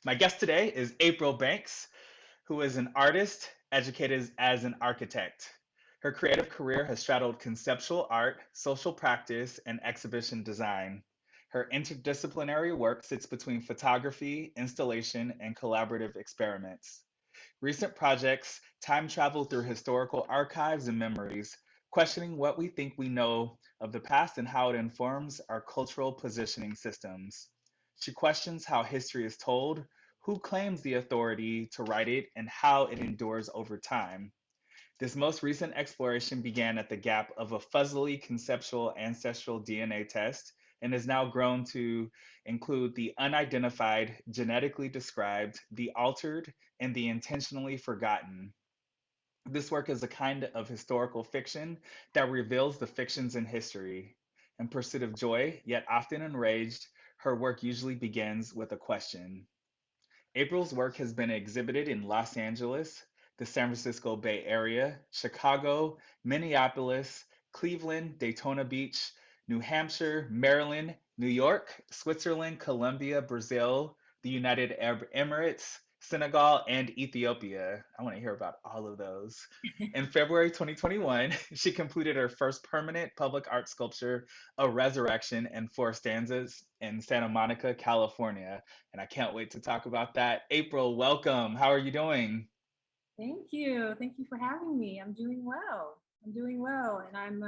My guest today is April Banks, who is an artist educated as an architect. Her creative career has straddled conceptual art, social practice, and exhibition design. Her interdisciplinary work sits between photography, installation, and collaborative experiments. Recent projects time travel through historical archives and memories, questioning what we think we know of the past and how it informs our cultural positioning systems. She questions how history is told, who claims the authority to write it, and how it endures over time. This most recent exploration began at the gap of a fuzzily conceptual ancestral DNA test and has now grown to include the unidentified, genetically described, the altered, and the intentionally forgotten. This work is a kind of historical fiction that reveals the fictions in history. In pursuit of joy, yet often enraged, her work usually begins with a question. April's work has been exhibited in Los Angeles, the San Francisco Bay Area, Chicago, Minneapolis, Cleveland, Daytona Beach, New Hampshire, Maryland, New York, Switzerland, Colombia, Brazil, the United Arab Emirates, Senegal, and Ethiopia. I want to hear about all of those. In February 2021, she completed her first permanent public art sculpture, A Resurrection and Four Stanzas, in Santa Monica, California, and I can't wait to talk about that. April, welcome. How are you doing? Thank you. Thank you for having me. I'm doing well. I'm doing well. And I'm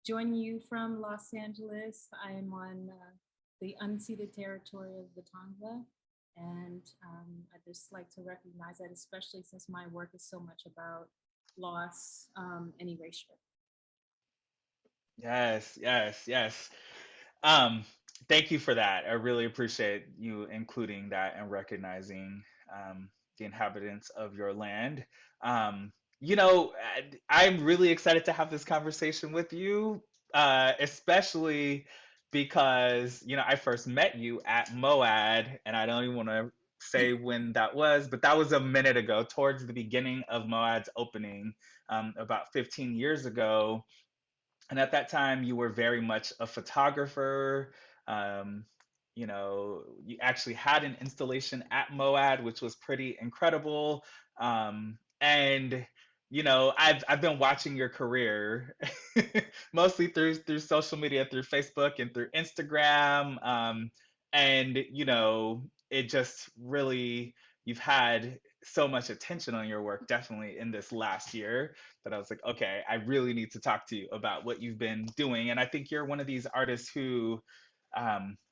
joining you from Los Angeles. I am on the unceded territory of the Tongva. And I just like to recognize that, especially since my work is so much about loss and erasure. Yes, yes, yes. Um, Thank you for that. I really appreciate you including that and recognizing the inhabitants of your land. I'm really excited to have this conversation with you, especially because, I first met you at MOAD, and I don't even want to say when that was, but that was a minute ago, towards the beginning of MOAD's opening, about 15 years ago. And at that time, you were very much a photographer. Um, you actually had an installation at MOAD, which was pretty incredible. And I've been watching your career mostly through social media, through Facebook and through Instagram. And it just really you've had so much attention on your work, definitely in this last year, that I was like, okay, I really need to talk to you about what you've been doing. And I think you're one of these artists who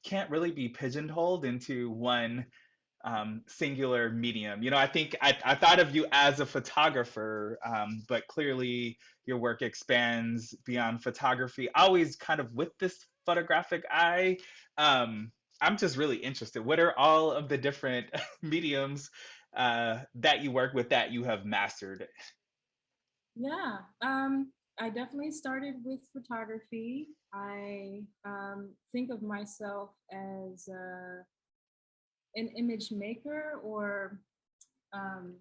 can't really be pigeonholed into one singular medium. I think I thought of you as a photographer, but clearly your work expands beyond photography, always kind of with this photographic eye. Um, I'm just really interested. What are all of the different mediums that you work with that you have mastered? Yeah, I definitely started with photography. I think of myself as an image maker or um,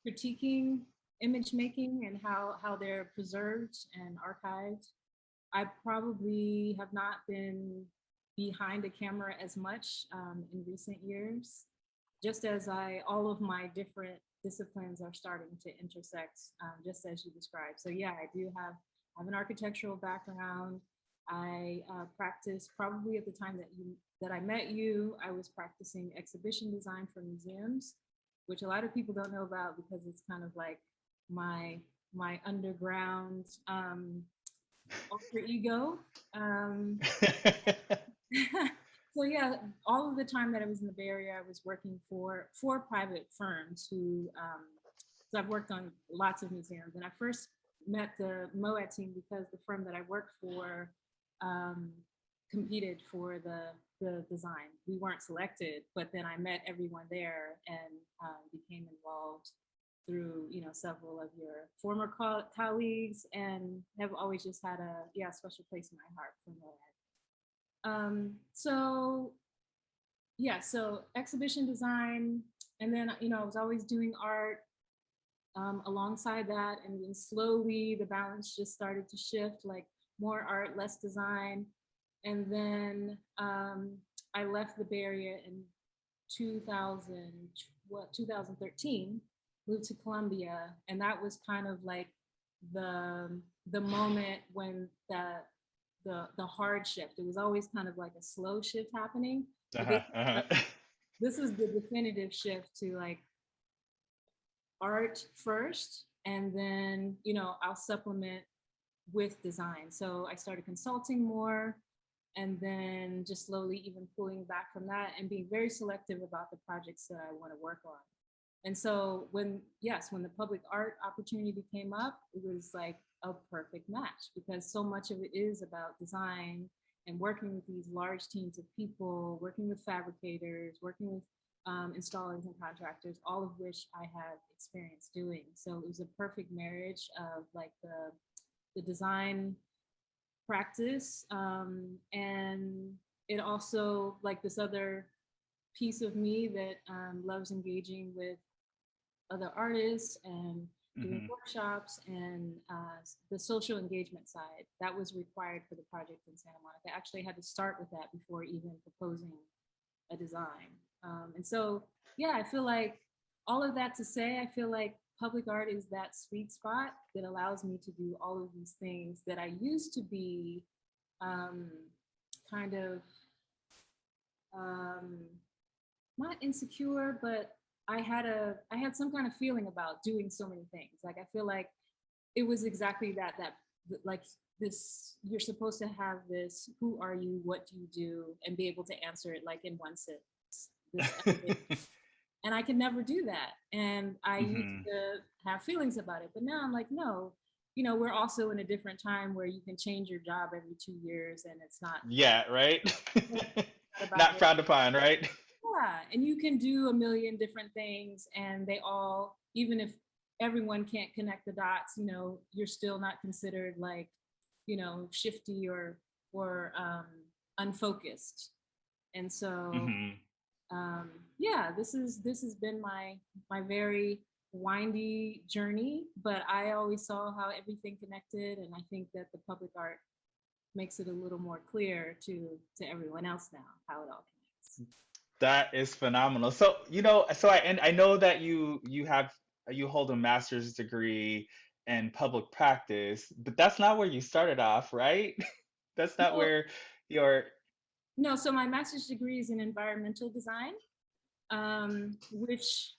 critiquing image making and how they're preserved and archived. I probably have not been behind a camera as much in recent years, just as all of my different disciplines are starting to intersect, just as you described. So yeah, I have an architectural background. I practiced probably at the time that I met you. I was practicing exhibition design for museums, which a lot of people don't know about because it's kind of like my my underground alter ego. Um, so yeah, all of the time that I was in the Bay Area, I was working for private firms who. So I've worked on lots of museums, and I first met the MOAD team because the firm that I worked for um, competed for the design. We weren't selected, but then I met everyone there and became involved through several of your former colleagues, and have always just had a special place in my heart for MOAD. So yeah, so exhibition design, and then I was always doing art alongside that, and then slowly the balance just started to shift, like more art, less design, and then I left the Bay Area in 2000, what, 2013, moved to Colombia, and that was kind of like the the moment when the hard shift. It was always kind of like a slow shift happening, but Uh-huh, uh-huh. this is the definitive shift to like art first, and then I'll supplement with design. So I started consulting more, and then just slowly even pulling back from that and being very selective about the projects that I want to work on. And so when the public art opportunity came up, it was like a perfect match because so much of it is about design and working with these large teams of people, working with fabricators, working with installers and contractors, all of which I have experience doing. So it was a perfect marriage of like the design practice, and it also like this other piece of me that loves engaging with other artists and doing Hmm. workshops and the social engagement side that was required for the project in Santa Monica. I actually had to start with that before even proposing a design. And so, yeah, I feel like all of that to say, I feel like public art is that sweet spot that allows me to do all of these things that I used to be um, kind of um, not insecure, but I had some kind of feeling about doing so many things. Like I feel like it was exactly that like this you're supposed to have this who are you, what do you do, and be able to answer it like in one sentence. This and I could never do that. And I used Hmm. to have feelings about it, but now I'm like, no, we're also in a different time where you can change your job every 2 years, and it's not Yeah, right? about Not it. frowned upon, right? Yeah, and you can do a million different things, and they all, even if everyone can't connect the dots, you're still not considered like, shifty or unfocused. And so, Hmm. um, yeah, this has been my very windy journey, but I always saw how everything connected, and I think that the public art makes it a little more clear to everyone else now how it all connects. That is phenomenal. So, and I know that you hold a master's degree in public practice, but that's not where you started off, right? That's not No, where your no. So my master's degree is in environmental design, which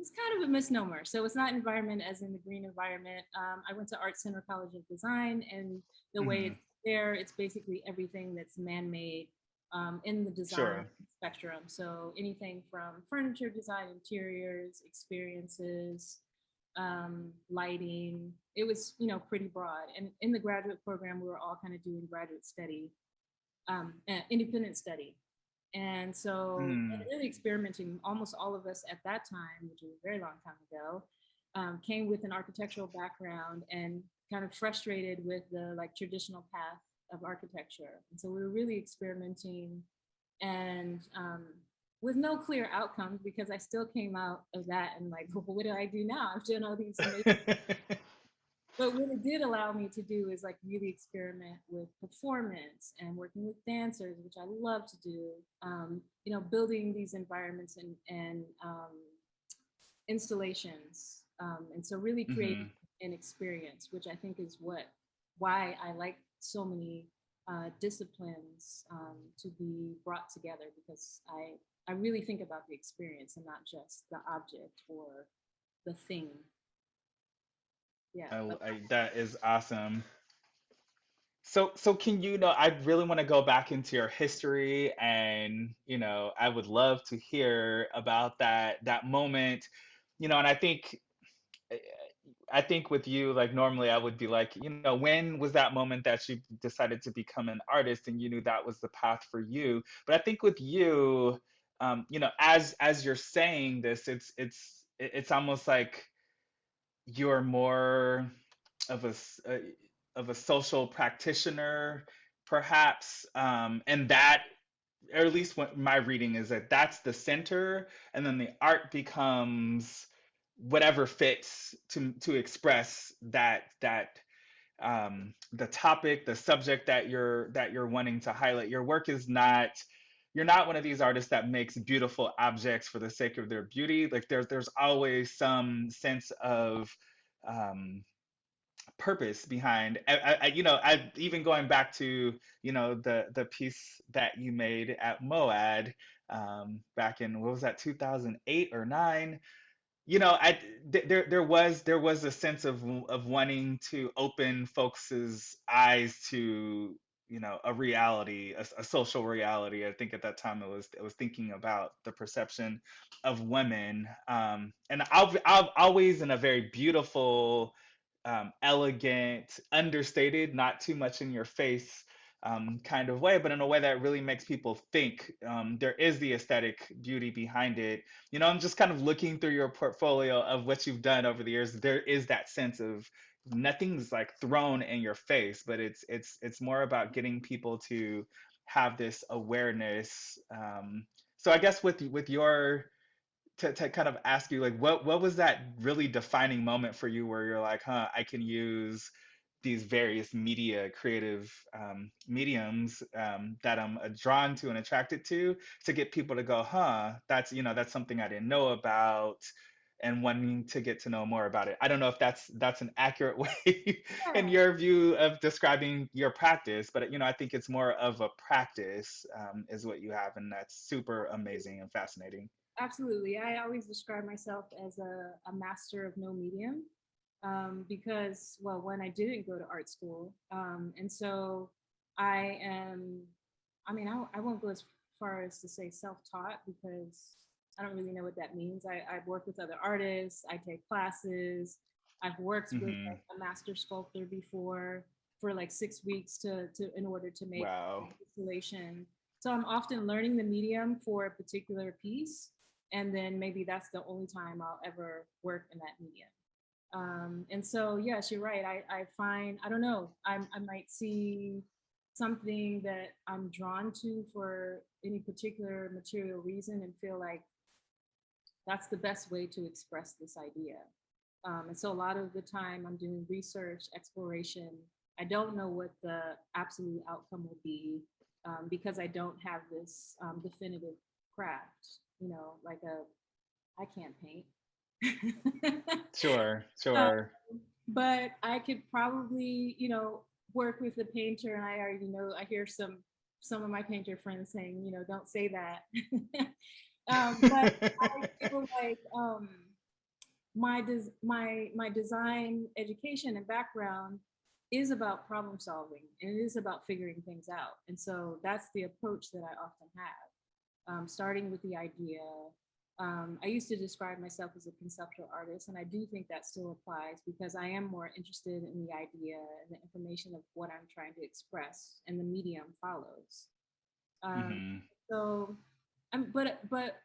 is kind of a misnomer. So it's not environment as in the green environment. I went to Art Center College of Design, and the way Mhm. it's there, it's basically everything that's man-made in the design Sure. spectrum. So anything from furniture design, interiors, experiences, lighting. It was, pretty broad. And in the graduate program, we were all kind of doing graduate study, independent study. And so, and Mm. really experimenting, almost all of us at that time, which was a very long time ago, came with an architectural background and kind of frustrated with the like traditional path of architecture. And so we were really experimenting and with no clear outcomes because I still came out of that and like, well, what do I do now? I've done all these amazing, but what it did allow me to do is like really experiment with performance and working with dancers, which I love to do. Building these environments and installations, and so really creating Mhm. an experience, which I think is why I like so many disciplines to be brought together because I really think about the experience and not just the object or the thing. Yeah, but That is awesome. So can I really want to go back into your history and, I would love to hear about that moment, and I think with you, like normally I would be like, when was that moment that you decided to become an artist and you knew that was the path for you? But I think with you, as you're saying this, it's almost like you're more of of a social practitioner, perhaps, and that, or at least what my reading is, that that's the center, and then the art becomes whatever fits to express that the topic, the subject that you're wanting to highlight. Your work is not you're not one of these artists that makes beautiful objects for the sake of their beauty. Like there's always some sense of um, purpose behind. I even going back to the piece that you made at Moad back in, what was that, 2008 or 9. There was a sense of wanting to open folks' eyes to a reality, a social reality. I think at that time it was thinking about the perception of women, and I've always in a very beautiful, elegant, understated, not too much in your face kind of way, but in a way that really makes people think. There is the aesthetic beauty behind it. I'm just kind of looking through your portfolio of what you've done over the years. There is that sense of nothing's like thrown in your face, but it's more about getting people to have this awareness. So I guess with your to kind of ask you, like, what was that really defining moment for you where you're like, huh, I can use these various media creative mediums that I'm drawn to and attracted to get people to go, huh, that's something I didn't know about, and wanting to get to know more about it. I don't know if that's an accurate way in Yeah, your view of describing your practice, but I think it's more of a practice, is what you have, and that's super amazing and fascinating. absolutely. I always describe myself as a master of no medium, because, well, when I didn't go to art school, and so I am, I mean, I won't go as far as to say self-taught because I don't really know what that means. I've worked with other artists, I take classes, I've worked with Hmm. like, a master sculptor before for like 6 weeks to in order to make Wow. an installation. So I'm often learning the medium for a particular piece, and then maybe that's the only time I'll ever work in that medium. And so, yes, you're right. I find, I don't know, I might see something that I'm drawn to for any particular material reason and feel like that's the best way to express this idea. And so, a lot of the time, I'm doing research, exploration. I don't know what the absolute outcome will be, because I don't have this definitive craft, like I can't paint. Sure, Uh, sure. but I could probably, work with a painter, and I already know. I hear some of my painter friends saying, don't say that. But I feel like my design education and background is about problem solving, and it is about figuring things out. And so that's the approach that I often have, starting with the idea. I used to describe myself as a conceptual artist, and I do think that still applies because I am more interested in the idea and the information of what I'm trying to express, and the medium follows. Um, Hmm. so, but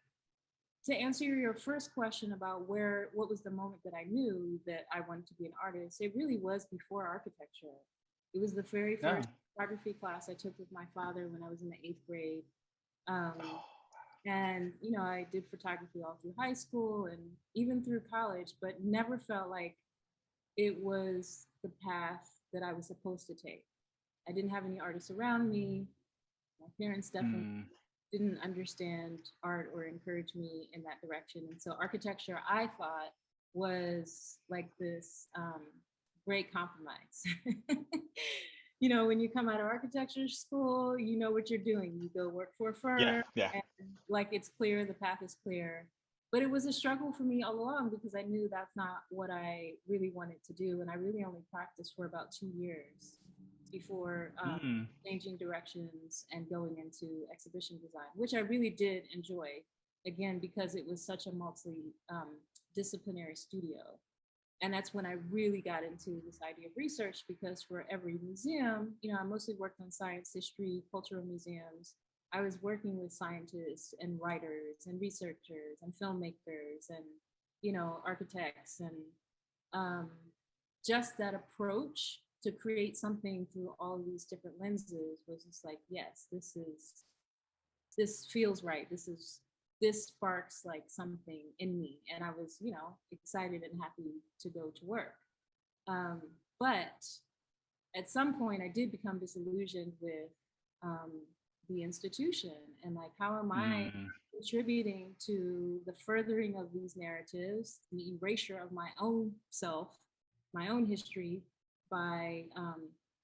to answer your first question about what was the moment that I knew that I wanted to be an artist, it really was before architecture. It was the very No. first photography class I took with my father when I was in the 8th grade. Um, and I did photography all through high school and even through college, but never felt like it was the path that I was supposed to take. I didn't have any artists around me. My parents definitely Hmm. didn't understand art or encourage me in that direction. And so architecture, I thought, was like this great compromise. When you come out of architecture school, you know what you're doing. You go work for a Yeah, firm, yeah. and like it's clear, the path is clear. But it was a struggle for me all along because I knew that's not what I really wanted to do. And I really only practiced for about 2 years before Mm. changing directions and going into exhibition design, which I really did enjoy. Again, because it was such a multi-disciplinary studio. And that's when I really got into this idea of research because for every museum, I mostly worked on science, history, cultural museums. I was working with scientists and writers and researchers and filmmakers and, architects, and um, just that approach to create something through all of these different lenses was just like, yes, this feels right. This sparks like something in me, and I was, excited and happy to go to work. Um, but at some point, I did become disillusioned with um, the institution, and like how am I Mm, contributing to the furthering of these narratives, the erasure of my own self, my own history, by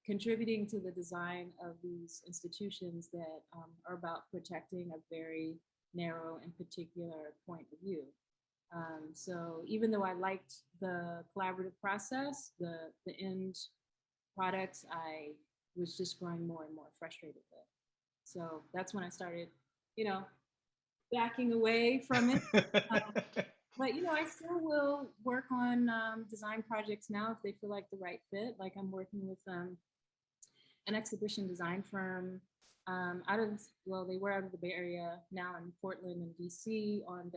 contributing to the design of these institutions that are about protecting a very narrow and particular point of view. So even though I liked the collaborative process, the end products, I was just growing more and more frustrated with. So that's when I started, you know, backing away from it. Um, but I still will work on design projects now if they feel like the right fit. Like I'm working with an exhibition design firm they were out of the Bay Area, now in Portland and DC on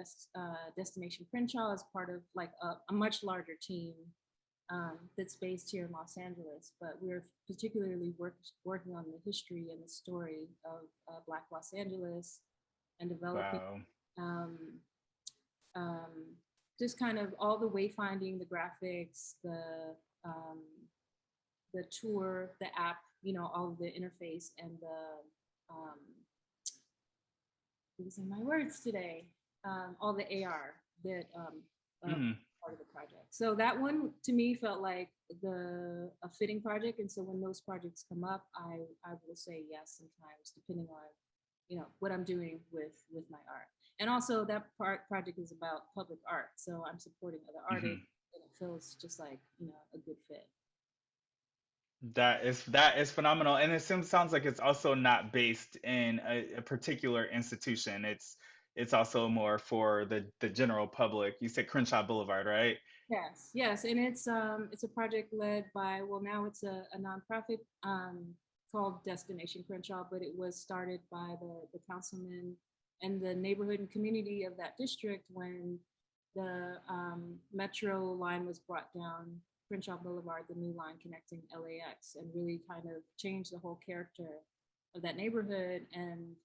Destination Crenshaw as part of like a much larger team that's based here in Los Angeles. But we're particularly working on the history and the story of Black Los Angeles and developing wow. um, um, just kind of all the wayfinding, the graphics, um, the tour, the app, all of the interface and um, losing my words today, all the AR that Mm, part of the project. So that one to me felt like a fitting project, and so when those projects come up, I will say yes sometimes, depending on what I'm doing with my art. And also that project is about public art, so I'm supporting other mhm. artists, and it feels just like a good fit. That is phenomenal, and sounds like it's also not based in a particular institution. It's also more for the general public. You said Crenshaw Boulevard, right? Yes, yes, and it's a project led by, well, now it's a nonprofit called Destination Crenshaw, but it was started by the councilman and the neighborhood and community of that district when the metro line was brought down Crenshaw Boulevard, the new line connecting LAX, and really kind of changed the whole character of that neighborhood. And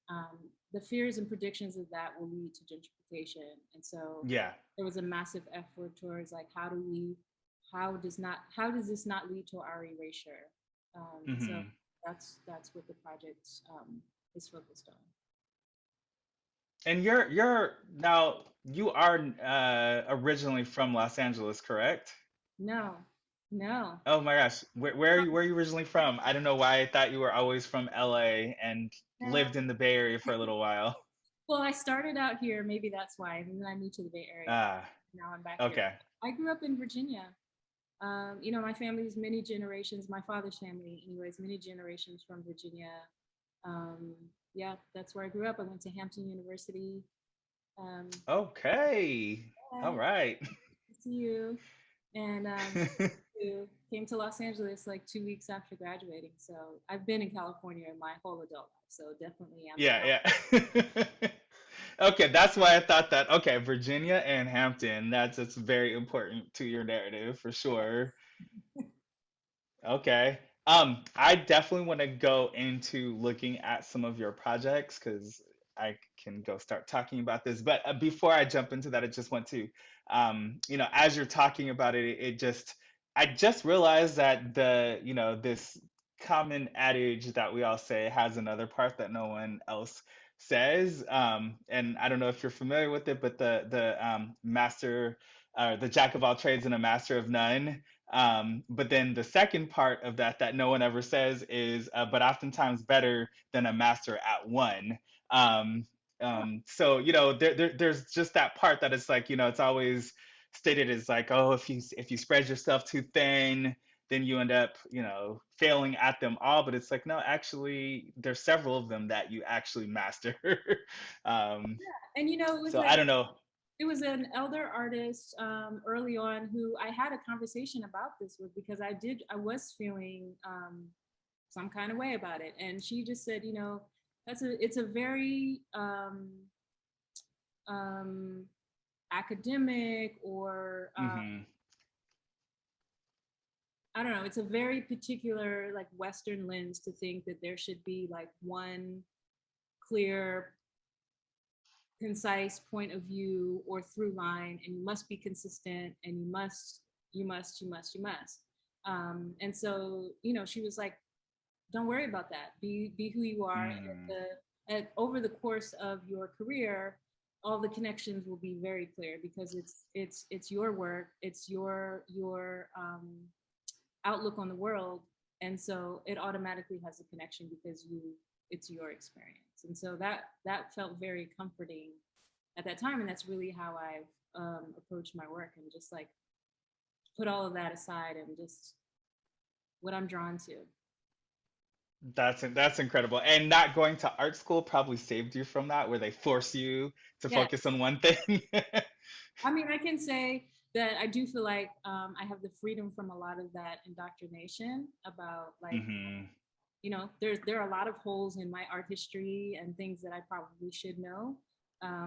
the fears and predictions of that will lead to gentrification. And so Yeah. there was a massive effort towards like how does this not lead to our erasure? So Hmm. that's what the project is focused on. And you're now you are originally from Los Angeles, correct? No, no. Oh my gosh, where are you originally from? I don't know why I thought you were always from LA and No. lived in the Bay Area for a little while. Well, I started out here, maybe that's why, and then I moved to the Bay Area. Ah, Now I'm back here. okay. I grew up in Virginia. My family's many generations, my father's family, anyways, many generations from Virginia. Um, yeah, that's where I grew up. I went to Hampton University. Um, Okay. All yeah, right. see you. And came to Los Angeles like 2 weeks after graduating. So I've been in California my whole adult life. So definitely am a Cal. Yeah, yeah. Okay, that's why I thought that. Okay, Virginia and Hampton, that's very important to your narrative for sure. Okay. I definitely want to go into looking at some of your projects because I can go start talking about this. But before I jump into that, I just want to, as you're talking about it, I just realized that this common adage that we all say has another part that no one else says. And I don't know if you're familiar with it, but the jack of all trades and a master of none. But then the second part of that no one ever says is, but oftentimes better than a master at one. Um, so there's just that part that it's like it's always stated as like, oh, if you spread yourself too thin, then you end up failing at them all. But it's like, no, actually, there's several of them that you actually master. um, And it was so I don't know. it was an elder artist early on who I had a conversation about this with, because I was feeling some kind of way about it, and she just said, it's a very um, academic, or Hmm. I don't know, it's a very particular like Western lens to think that there should be like one clear, concise point of view or through line, and you must be consistent, and you must. And so she was like, don't worry about that. Be who you are. And Mm. over the course of your career, all the connections will be very clear because it's your work, it's your outlook on the world, and so it automatically has a connection because it's your experience, and so that felt very comforting at that time, and that's really how I've approached my work and just like put all of that aside and just what I'm drawn to. That's incredible. And not going to art school probably saved you from that, where they force you to Yeah, focus on one thing. I mean, I can say that I do feel like I have the freedom from a lot of that indoctrination about like, Hmm. there are a lot of holes in my art history and things that I probably should know,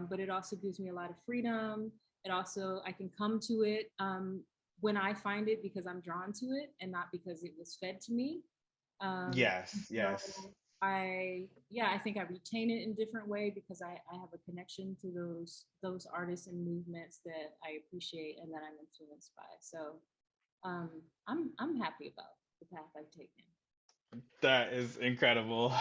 but it also gives me a lot of freedom. It also, I can come to it when I find it because I'm drawn to it and not because it was fed to me. Yes, So yes. I think I retain it in a different way because I have a connection to those artists and movements that I appreciate and that I'm influenced by. So um, I'm happy about the path I've taken. That is incredible.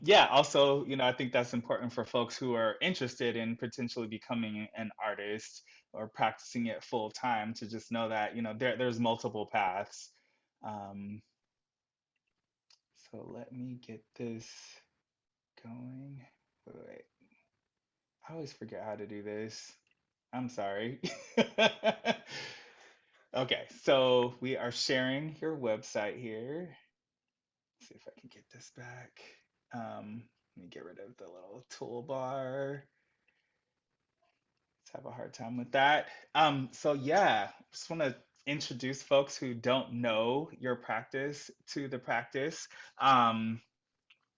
Yeah, also, I think that's important for folks who are interested in potentially becoming an artist or practicing it full time to just know that, there's multiple paths. Um, so let me get this going. Wait, I always forget how to do this. I'm sorry. Okay, so we are sharing your website here. See if I can get this back. Let me get rid of the little toolbar. Let's have a hard time with that. So yeah, just want to introduce folks who don't know your practice to the practice. Um,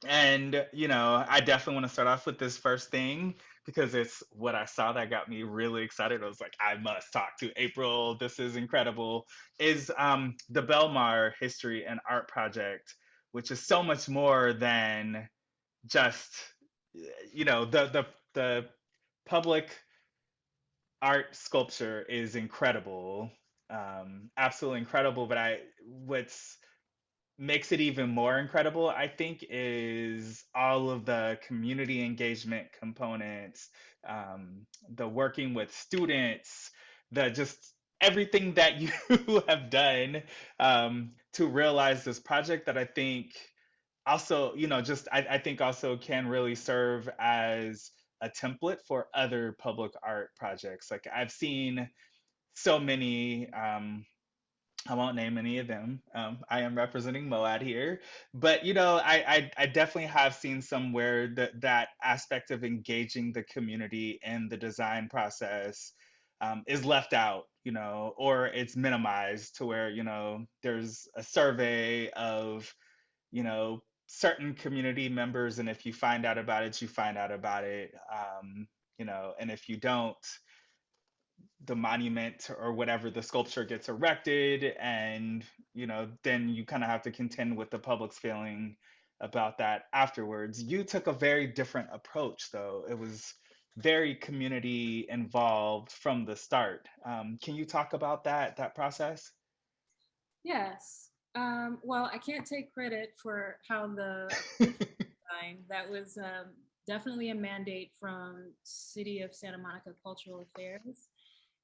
and I definitely want to start off with this first thing because it's what I saw that got me really excited. I was like, I must talk to April. This is incredible. Is the Belmar History and Art Project, which is so much more than just the public art sculpture is incredible, absolutely incredible. But what's makes it even more incredible, I think, is all of the community engagement components, the working with students, the just everything that you have done to realize this project that I think also, just I think also can really serve as a template for other public art projects. Like I've seen so many, I won't name any of them. I am representing Moad here, but I definitely have seen somewhere that aspect of engaging the community in the design process is left out, or it's minimized to where there's a survey of certain community members, and if you find out about it, you find out about it. And if you don't, the monument or whatever the sculpture gets erected, and then you kind of have to contend with the public's feeling about that afterwards. You took a very different approach, though. It was very community involved from the start. Can you talk about that process? Yes. Well, I can't take credit for how the approach was designed. That was definitely a mandate from City of Santa Monica Cultural Affairs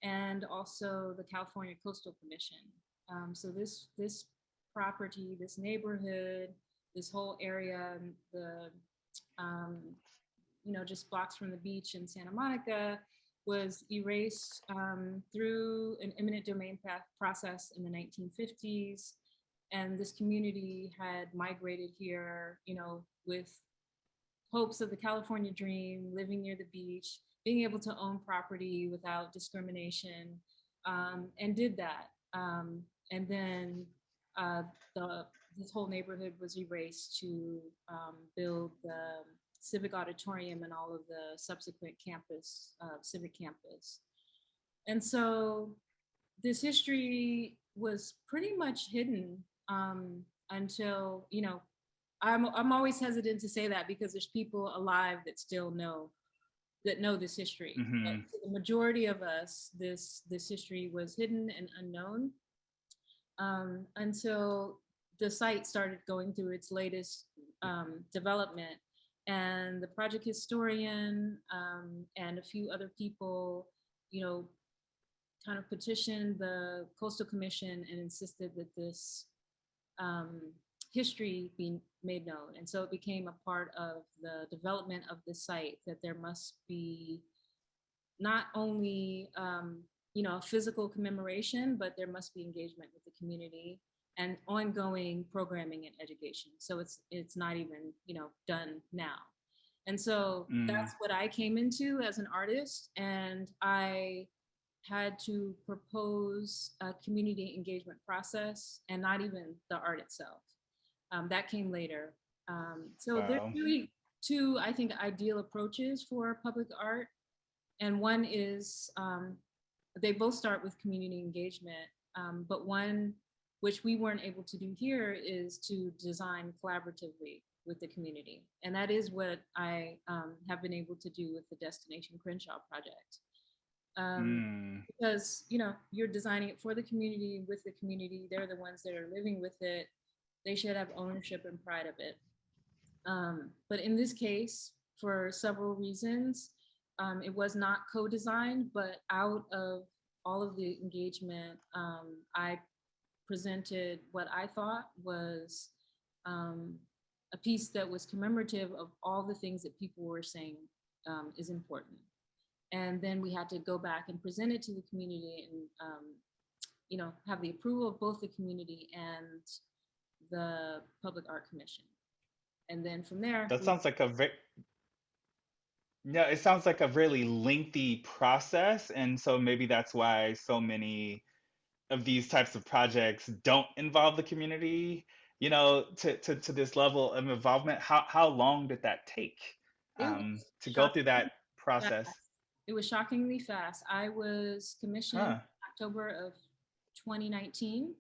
and also the California Coastal Commission. So this property, this neighborhood, this whole area, the um, just blocks from the beach in Santa Monica, was erased through an eminent domain process in the 1950s. And this community had migrated here, with hopes of the California dream, living near the beach, being able to own property without discrimination, and did that. And then uh, the this whole neighborhood was erased to build the civic auditorium and all of the subsequent campus, civic campus. And so this history was pretty much hidden until, I'm always hesitant to say that because there's people alive that still know this history. But Hmm. to the majority of us, this history was hidden and unknown until the site started going through its latest development, and the project historian and a few other people, you know, kind of petitioned the Coastal Commission and insisted that this um, history be made known. And so it became a part of the development of the site that there must be not only you know, physical commemoration, but there must be engagement with the community and ongoing programming and education. So it's not even, you know, done now. And so Mm. that's what I came into as an artist, and I had to propose a community engagement process and not even the art itself. That came later. So there's Wow. really two, I think, ideal approaches for public art. And one is they both start with community engagement, but one which we weren't able to do here is to design collaboratively with the community. And that is what I have been able to do with the Destination Crenshaw project. Um, Mm. because, you know, you're designing it for the community, with the community, they're the ones that are living with it. They should have ownership and pride of it. But in this case, for several reasons, it was not co-designed, but out of all of the engagement, I presented what I thought was um, a piece that was commemorative of all the things that people were saying is important. And then we had to go back and present it to the community and, you know, have the approval of both the community and the Public Art Commission. And then from there, That we, sounds like a very, yeah, it sounds like a really lengthy process, and so maybe that's why so many of these types of projects don't involve the community, to this level of involvement. How long did that take it was to go shocking. through that Fast. process? It was shockingly fast. I was commissioned Huh. October of 2019,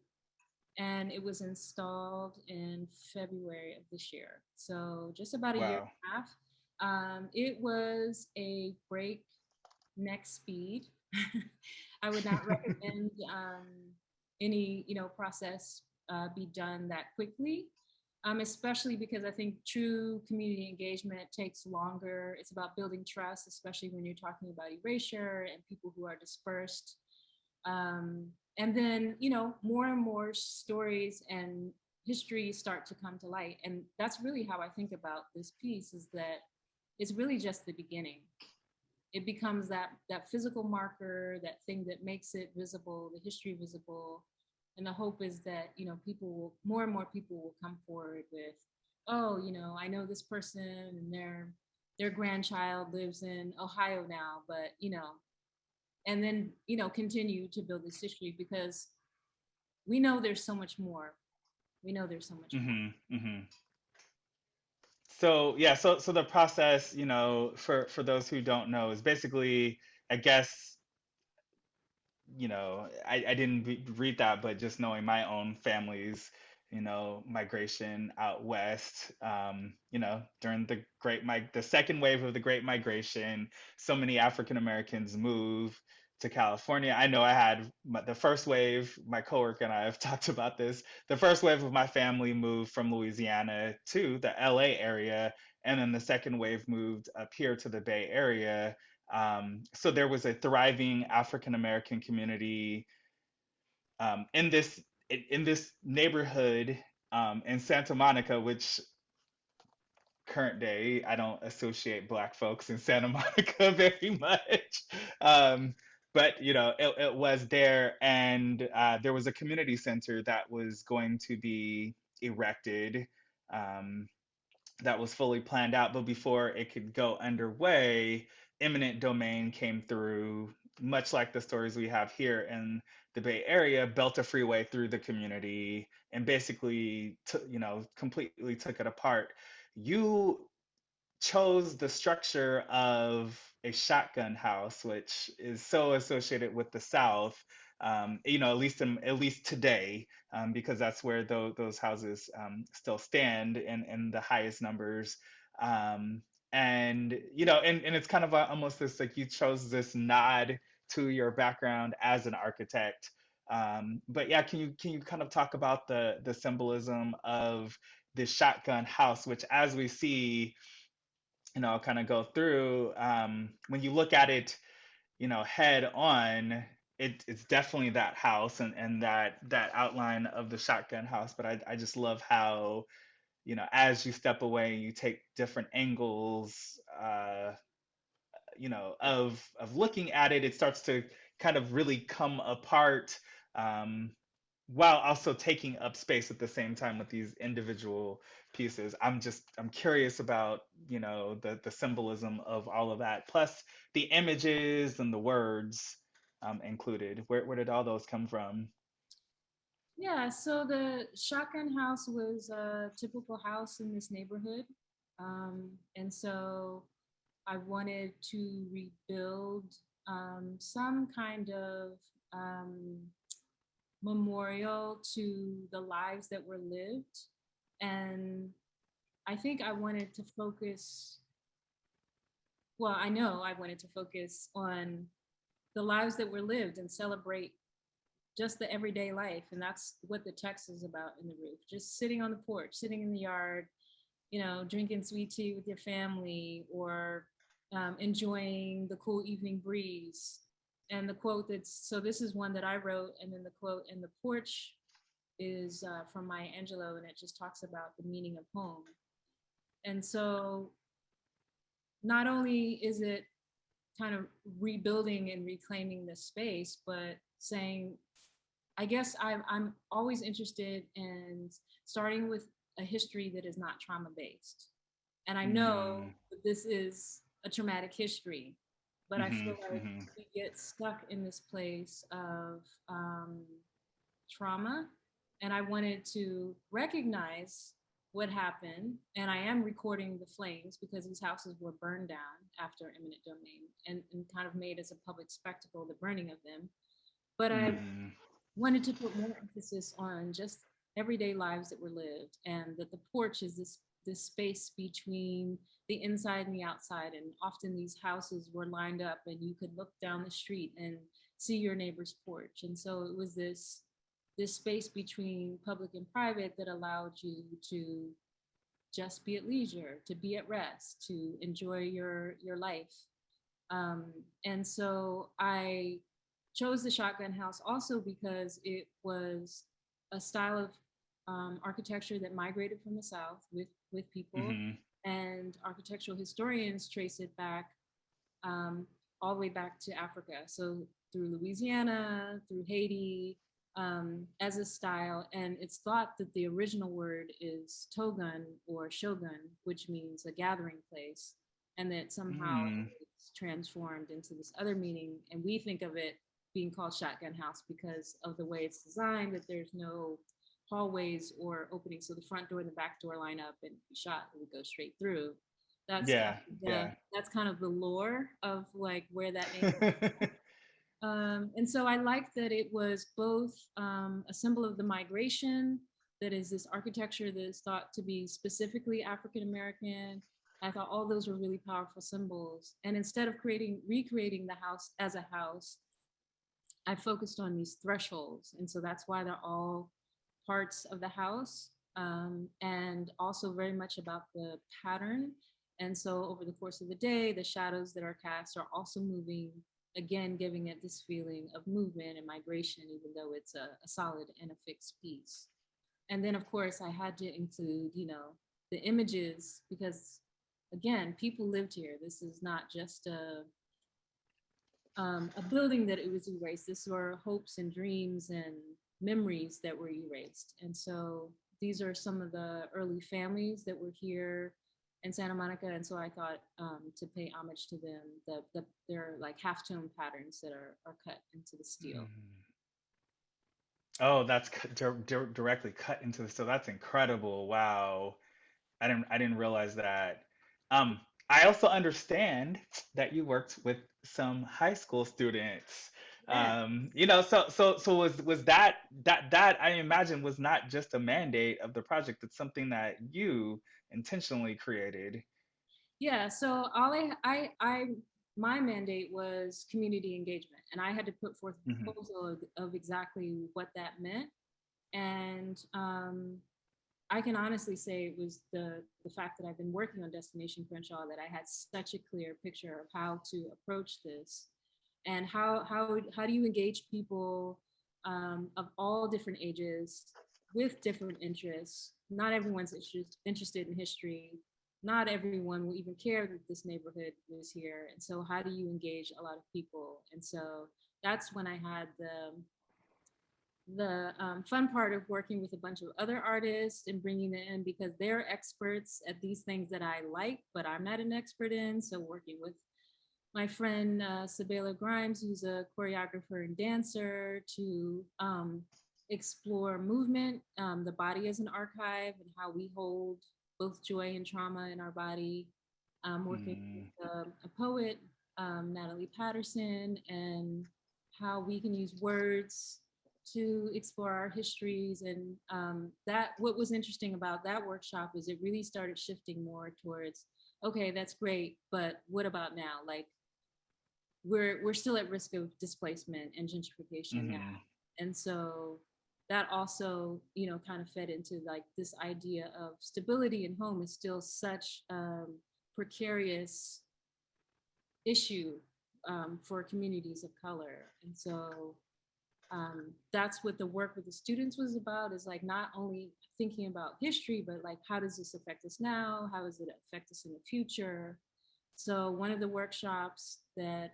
and it was installed in February of this year. So just about a year Wow. and a half. It was a breakneck speed. I would not recommend any, you know, process be done that quickly, especially because I think true community engagement takes longer. It's about building trust, especially when you're talking about erasure and people who are dispersed. Um, and then, you know, more and more stories and history start to come to light. And that's really how I think about this piece, is that it's really just the beginning. It becomes that physical marker, that thing that makes it visible, the history visible. And the hope is that, you know, people will, more and more people will come forward with, oh, you know, I know this person and their grandchild lives in Ohio now, but, you know, and then, you know, continue to build this history, because we know there's so much more. We know there's so much more. Hmm. Hmm. So yeah, so the process, for those who don't know, is basically, I guess, I didn't read that, but just knowing my own family's, migration out west, during the second wave of the Great Migration, so many African Americans move to California. I know I had the first wave, my coworker and I have talked about this. The first wave of my family moved from Louisiana to the LA area, and then the second wave moved up here to the Bay Area. So there was a thriving African American community in this neighborhood in Santa Monica, which current day I don't associate Black folks in Santa Monica very much. Um, but it was there, and there was a community center that was going to be erected. Um, that was fully planned out, but before it could go underway, eminent domain came through, much like the stories we have here in the Bay Area, built a freeway through the community and basically, completely took it apart. You chose the structure of a shotgun house, which is so associated with the South, at least today, because that's where those houses still stand in the highest numbers. Um, and it's kind of almost this, like, you chose this nod to your background as an architect. But yeah, can you kind of talk about the symbolism of this shotgun house, which as we see, kind of go through, when you look at it, head on, it's definitely that house and that outline of the shotgun house. But I just love how, as you step away, you take different angles, of looking at it. It starts to kind of really come apart, um, while also taking up space at the same time with these individual pieces. I'm curious about, the symbolism of all of that, plus the images and the words, included. Where did all those come from? Yeah, so the shotgun house was a typical house in this neighborhood. And so I wanted to rebuild some kind of um, memorial to the lives that were lived. And I think I wanted to focus, well, I know I wanted to focus on the lives that were lived and celebrate just the everyday life. And that's what the text is about in the roof. Just sitting on the porch, sitting in the yard, drinking sweet tea with your family, or enjoying the cool evening breeze. And the quote so this is one that I wrote, and then the quote in the porch is from Maya Angelou, and it just talks about the meaning of home. And so not only is it kind of rebuilding and reclaiming the space, but saying, I guess I'm always interested in starting with a history that is not trauma based. And I know Mm, that this is a traumatic history, but I hmm feel like hmm we get stuck in this place of trauma. And I wanted to recognize what happened. And I am recording the flames because these houses were burned down after eminent domain, and kind of made as a public spectacle, the burning of them. But I hmm wanted to put more emphasis on just everyday lives that were lived, and that the porch is this space between the inside and the outside. And often these houses were lined up and you could look down the street and see your neighbor's porch. And so it was this space between public and private that allowed you to just be at leisure, to be at rest, to enjoy your life. um, and so I chose the shotgun house also because it was a style of architecture that migrated from the South with people, hmm and architectural historians trace it back um, all the way back to Africa. So through Louisiana, through Haiti, as a style. And it's thought that the original word is togun or shogun, which means a gathering place, and that somehow mm, it's transformed into this other meaning. And we think of it being called shotgun house because of the way it's designed, that there's no hallways or openings. So the front door and the back door line up and be shot and we go straight through. That's kind yeah, of yeah. the lore of like where that name. And so I liked that it was both a symbol of the migration, that is this architecture that is thought to be specifically African American. I thought all those were really powerful symbols. And instead of recreating the house as a house, I focused on these thresholds. And so that's why they're all parts of the house, and also very much about the pattern. And so over the course of the day, the shadows that are cast are also moving, again, giving it this feeling of movement and migration, even though it's a solid and a fixed piece. And then, of course, I had to include, the images because, again, people lived here. This is not just a building that it was erased. This were hopes and dreams and memories that were erased. And so these are some of the early families that were here in Santa Monica. And so I thought to pay homage to them, they're like half-tone patterns that are cut into the steel. Mm. Oh, that's directly cut into the. So that's incredible. Wow. I didn't realize that. Um, I also understand that you worked with some high school students. Yeah. So was that I imagine was not just a mandate of the project. It's something that you intentionally created. Yeah, so all I my mandate was community engagement, and I had to put forth a Hmm. proposal of exactly what that meant. And I can honestly say it was the fact that I've been working on Destination Crenshaw that I had such a clear picture of how to approach this, and how do you engage people of all different ages with different interests. Not everyone's interested in history. Not everyone will even care that this neighborhood was here. And so, how do you engage a lot of people? And so that's when I had the fun part of working with a bunch of other artists and bringing them in because they're experts at these things that I like, but I'm not an expert in. So working with my friend Sabela Grimes, who's a choreographer and dancer, to explore movement, the body as an archive, and how we hold both joy and trauma in our body. Working Mm. with a poet, Natalie Patterson, and how we can use words to explore our histories. And that what was interesting about that workshop is it really started shifting more towards, okay, that's great, but what about now? Like we're still at risk of displacement and gentrification now. Hmm. And so that also, kind of fed into like this idea of stability in home is still such precarious issue for communities of color. And so that's what the work with the students was about, is like not only thinking about history, but like how does this affect us now? How does it affect us in the future? So one of the workshops that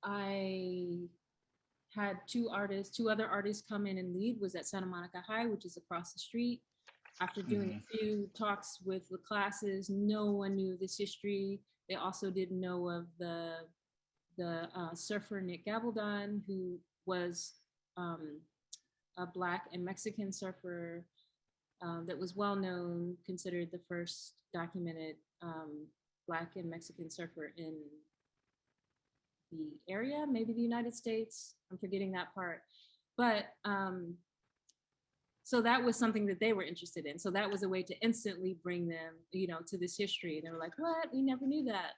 I had two other artists come in and lead was at Santa Monica High, which is across the street. After doing Hmm. a few talks with the classes, no one knew this history. They also didn't know of the surfer Nick Gabaldon, who was um, a Black and Mexican surfer that was well known, considered the first documented Black and Mexican surfer in the area, maybe the United States. I'm forgetting that part. But so that was something that they were interested in. So that was a way to instantly bring them, to this history. And they were like, what? We never knew that.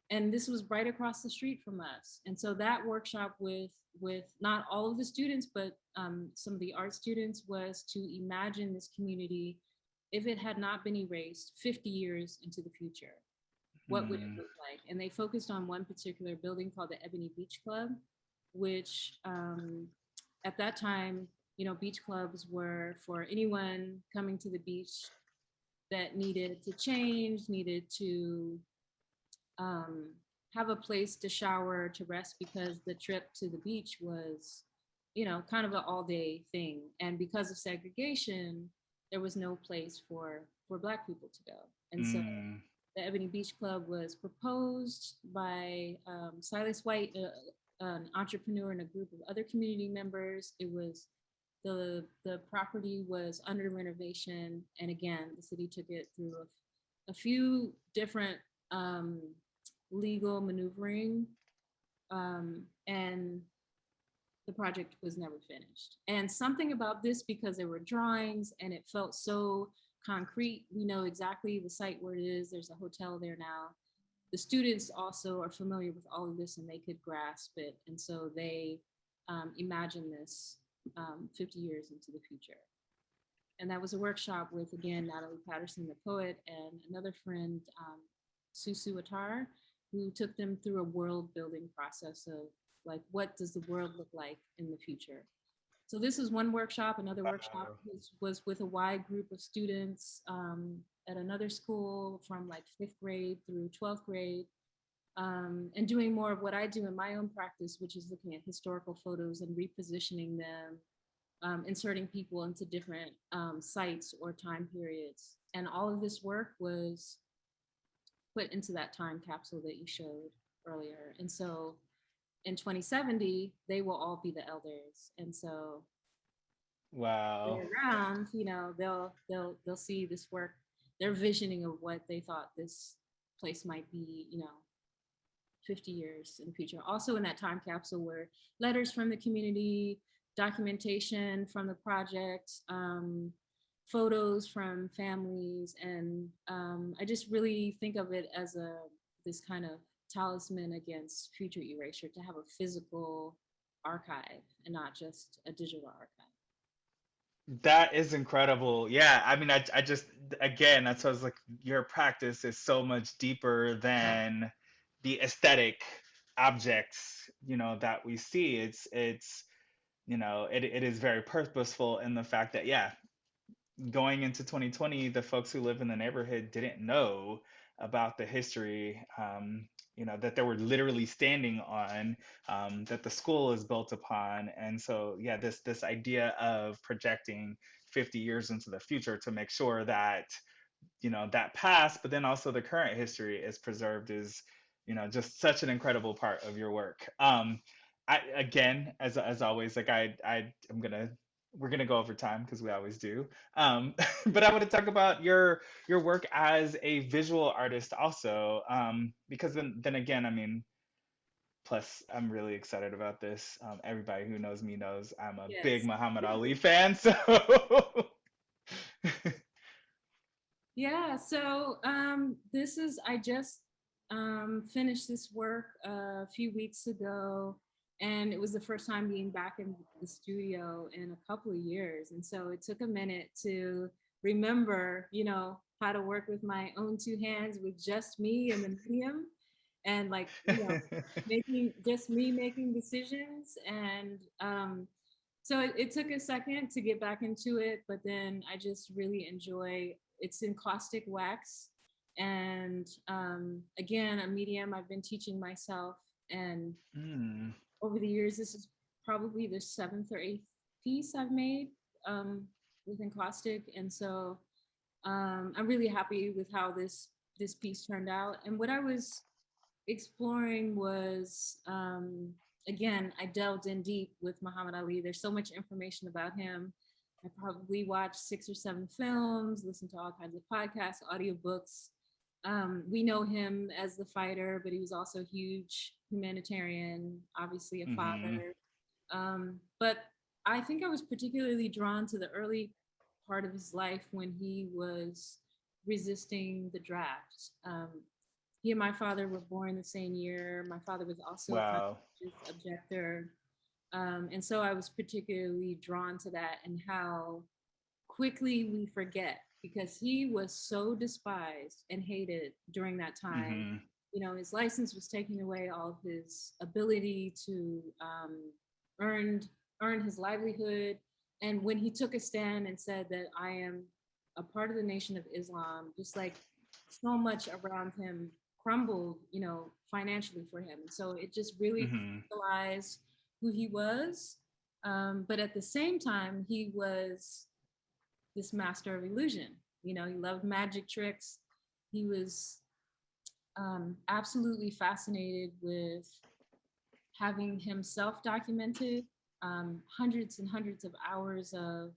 And this was right across the street from us. And so that workshop with not all of the students, but some of the art students, was to imagine this community if it had not been erased 50 years into the future. What would it Mm. look like? And they focused on one particular building called the Ebony Beach Club, which at that time, beach clubs were for anyone coming to the beach that needed to change, needed to um, have a place to shower, to rest, because the trip to the beach was, kind of an all day thing. And because of segregation, there was no place for Black people to go. And so Mm. the Ebony Beach Club was proposed by Silas White, an entrepreneur, and a group of other community members. It was the property was under renovation, and again, the city took it through a few different legal maneuvering, and the project was never finished. And something about this, because there were drawings and it felt so concrete, we know exactly the site where it is. There's a hotel there now. The students also are familiar with all of this and they could grasp it. And so they imagined this 50 years into the future. And that was a workshop with, again, Natalie Patterson, the poet, and another friend, Susu Attar, who took them through a world building process of like, what does the world look like in the future? So this is one workshop. Another workshop Wow. was with a wide group of students at another school from like 5th grade through 12th grade, and doing more of what I do in my own practice, which is looking at historical photos and repositioning them, inserting people into different sites or time periods. And all of this work was put into that time capsule that you showed earlier. And so in 2070, they will all be the elders. And so Wow. they're around, they'll see this work, their visioning of what they thought this place might be, 50 years in the future. Also in that time capsule were letters from the community, documentation from the project, photos from families. And I just really think of it as this kind of talisman against future erasure, to have a physical archive and not just a digital archive. That is incredible. Yeah, I mean, I just, again, that's why I was like, your practice is so much deeper than the aesthetic objects, that we see. It is very purposeful in the fact that, yeah, going into 2020, the folks who live in the neighborhood didn't know about the history, that they were literally standing on, that the school is built upon. And so, yeah, this idea of projecting 50 years into the future to make sure that that past, but then also the current history is preserved is, just such an incredible part of your work. I, again, as always, like I'm gonna we're gonna go over time because we always do. But I want to talk about your work as a visual artist also, because then again, I mean, plus I'm really excited about this. Everybody who knows me knows I'm a big Yes. Muhammad Ali fan, so Yeah, so this is, I just finished this work a few weeks ago, and it was the first time being back in the studio in a couple of years. And so it took a minute to remember, how to work with my own two hands with just me and the medium, and like, making just me making decisions. And so it took a second to get back into it, but then I just really enjoy. It's in caustic wax, and again, a medium I've been teaching myself. And Mm, over the years, this is probably the seventh or eighth piece I've made with encaustic, and so I'm really happy with how this piece turned out. And what I was exploring was, again, I delved in deep with Muhammad Ali. There's so much information about him. I probably watched 6 or 7 films, listened to all kinds of podcasts, audiobooks. We know him as the fighter, but he was also a huge humanitarian, obviously a hmm. father. But I think I was particularly drawn to the early part of his life when he was resisting the draft. He and my father were born the same year. My father was also a Wow. conscientious objector. And so I was particularly drawn to that, and how quickly we forget, because he was so despised and hated during that time. Hmm. His license was taking away all of his ability to earn earn his livelihood. And when he took a stand and said that I am a part of the Nation of Islam, just like so much around him crumbled, financially for him. And so it just really Hmm. crystallized who he was. But at the same time, he was this master of illusion. He loved magic tricks. He was absolutely fascinated with having himself documented, hundreds and hundreds of hours of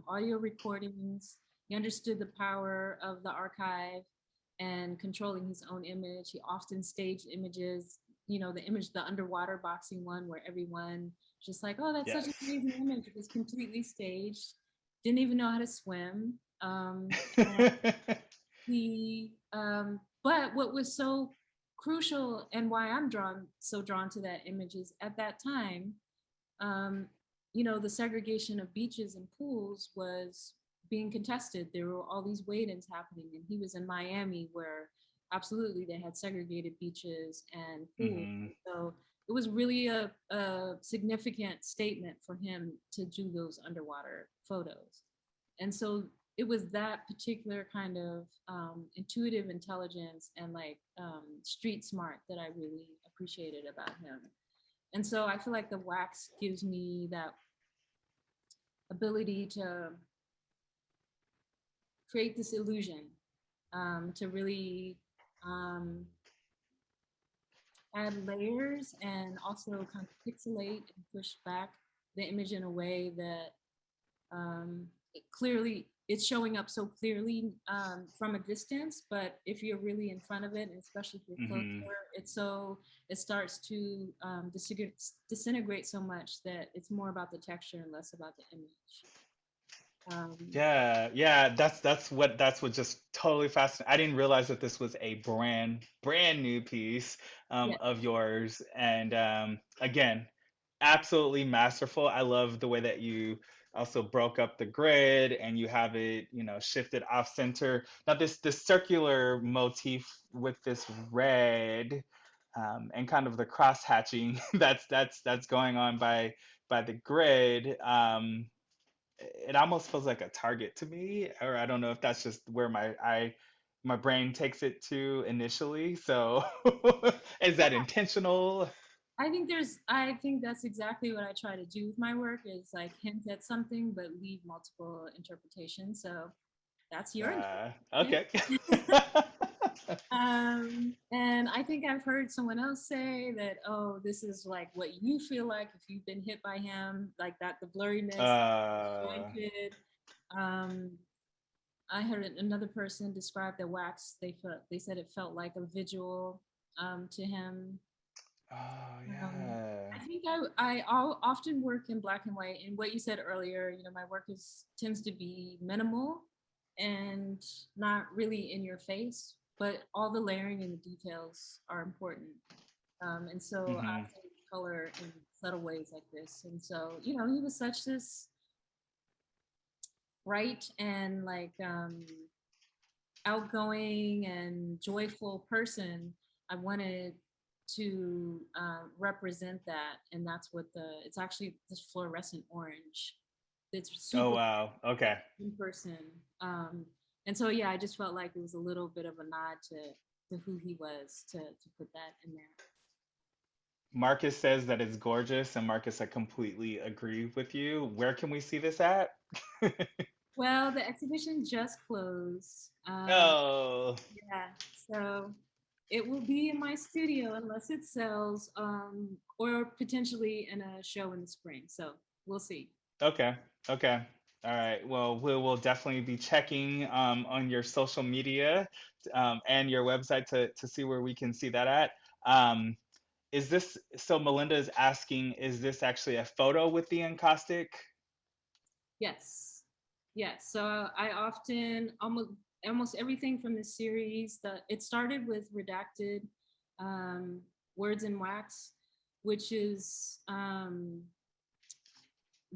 audio recordings. He understood the power of the archive and controlling his own image. He often staged images, the image, the underwater boxing one, where everyone just like, oh, that's such an Yes. amazing image. It was completely staged. Didn't even know how to swim. But what was so crucial, and why I'm drawn to that image, is at that time, um, the segregation of beaches and pools was being contested. There were all these wade-ins happening, and he was in Miami, where absolutely they had segregated beaches and pools. Hmm. So it was really a significant statement for him to do those underwater photos. And so it was that particular kind of intuitive intelligence and like street smart that I really appreciated about him. And so I feel like the wax gives me that ability to create this illusion, to really um, add layers, and also kind of pixelate and push back the image in a way that clearly it's showing up so clearly from a distance, but if you're really in front of it, and especially if you're closer, Hmm. it starts to disintegrate so much that it's more about the texture and less about the image. Um, Yeah, that's what just totally fascinating. I didn't realize that this was a brand new piece yeah, of yours, and again, absolutely masterful. I love the way that you also broke up the grid and you have it, shifted off center. Now this circular motif with this red and kind of the cross hatching that's going on by the grid. It almost feels like a target to me, or I don't know if that's just where my brain takes it to initially. So is that yeah. intentional? I think that's exactly what I try to do with my work is like hint at something but leave multiple interpretations. So that's your interpretation. Okay. And I think I've heard someone else say that, oh, this is like what you feel like if you've been hit by him, like that, the blurriness, uh, disjointed. Um, I heard another person describe the wax. They said it felt like a vigil to him. oh Um, yeah. I think often work in black and white. And what you said earlier, my work tends to be minimal and not really in your face, but all the layering and the details are important. And so I Hmm. think color in subtle ways like this. And so, he was such this bright and like outgoing and joyful person. I wanted to represent that, and that's what it's actually this fluorescent orange. It's Oh super wow. Okay. in person, and so yeah, I just felt like it was a little bit of a nod to who he was to put that in there. Marcus says that it's gorgeous, and Marcus, I completely agree with you. Where can we see this at? Well, the exhibition just closed. Oh, Yeah, so it will be in my studio unless it sells, or potentially in a show in the spring. So we'll see. okay. Okay. All right. Well, we will definitely be checking on your social media and your website to see where we can see that at. Um, is this so? Melinda is asking, is this actually a photo with the encaustic? Yes, yes. So I often almost everything from the series. It started with redacted um, words in wax, which is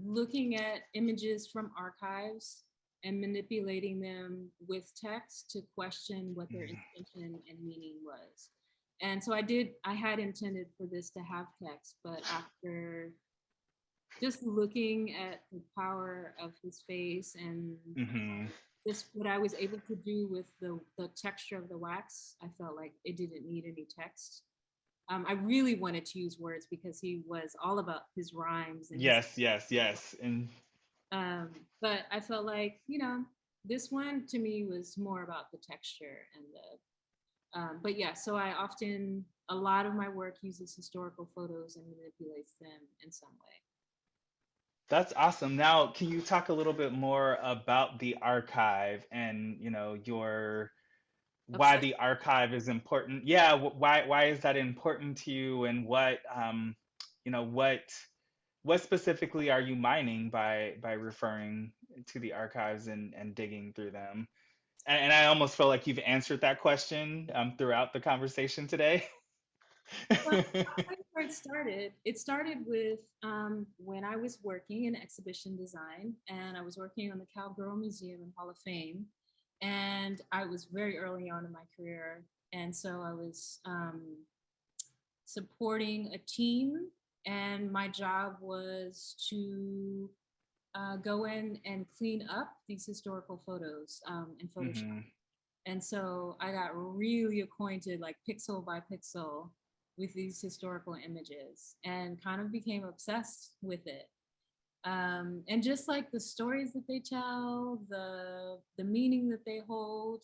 looking at images from archives and manipulating them with text to question what their intention and meaning was. And so I had intended for this to have text, but after just looking at the power of his face and Mm-hmm. just what I was able to do with the texture of the wax, I felt like it didn't need any text. I really wanted to use words because he was all about his rhymes and his Yes, yes, yes. And Um, but I felt like, this one to me was more about the texture and but yeah, so a lot of my work uses historical photos and manipulates them in some way. that's awesome. Now, can you talk a little bit more about the archive and, your why Obsessed. the archive is important? Yeah, why is that important to you, and you know, what specifically are you mining by referring to the archives and digging through them? And I almost feel like you've answered that question throughout the conversation today. Well, I'll tell you where it started with when I was working in exhibition design and I was working on the Cowgirl Museum and Hall of Fame. And I was very early on in my career. And so I was supporting a team, and my job was to go in and clean up these historical photos in Photoshop. Hmm. And so I got really acquainted, like pixel by pixel, with these historical images and kind of became obsessed with it. And just like the stories that they tell, the meaning that they hold,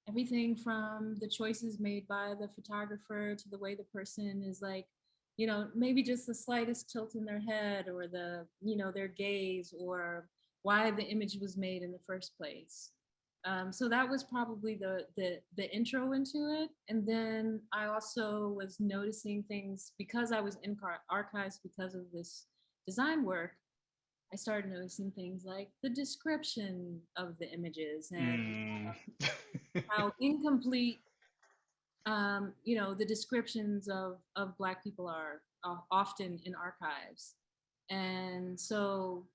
everything from the choices made by the photographer to the way the person is like, maybe just the slightest tilt in their head or their gaze or why the image was made in the first place. So that was probably the intro into it, and then I also was noticing things because I was in archives because of this design work. I started noticing things like the description of the images and Mm. how incomplete, the descriptions of Black people are often in archives. And so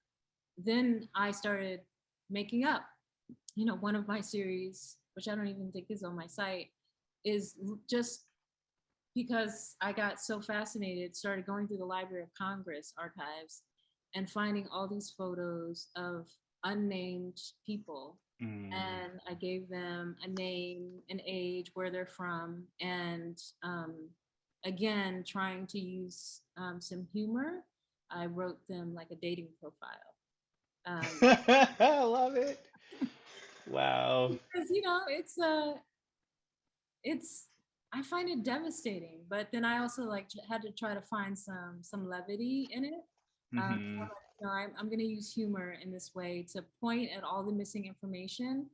then I started making up. One of my series, which I don't even think is on my site, is just because I got so fascinated, started going through the Library of Congress archives and finding all these photos of unnamed people. Mm. And I gave them a name, an age, where they're from, and again, trying to use some humor, I wrote them like a dating profile. Um, I love it. Wow. because it's I find it devastating, but then I also like had to try to find some levity in it. So Hmm. I'm going to use humor in this way to point at all the missing information,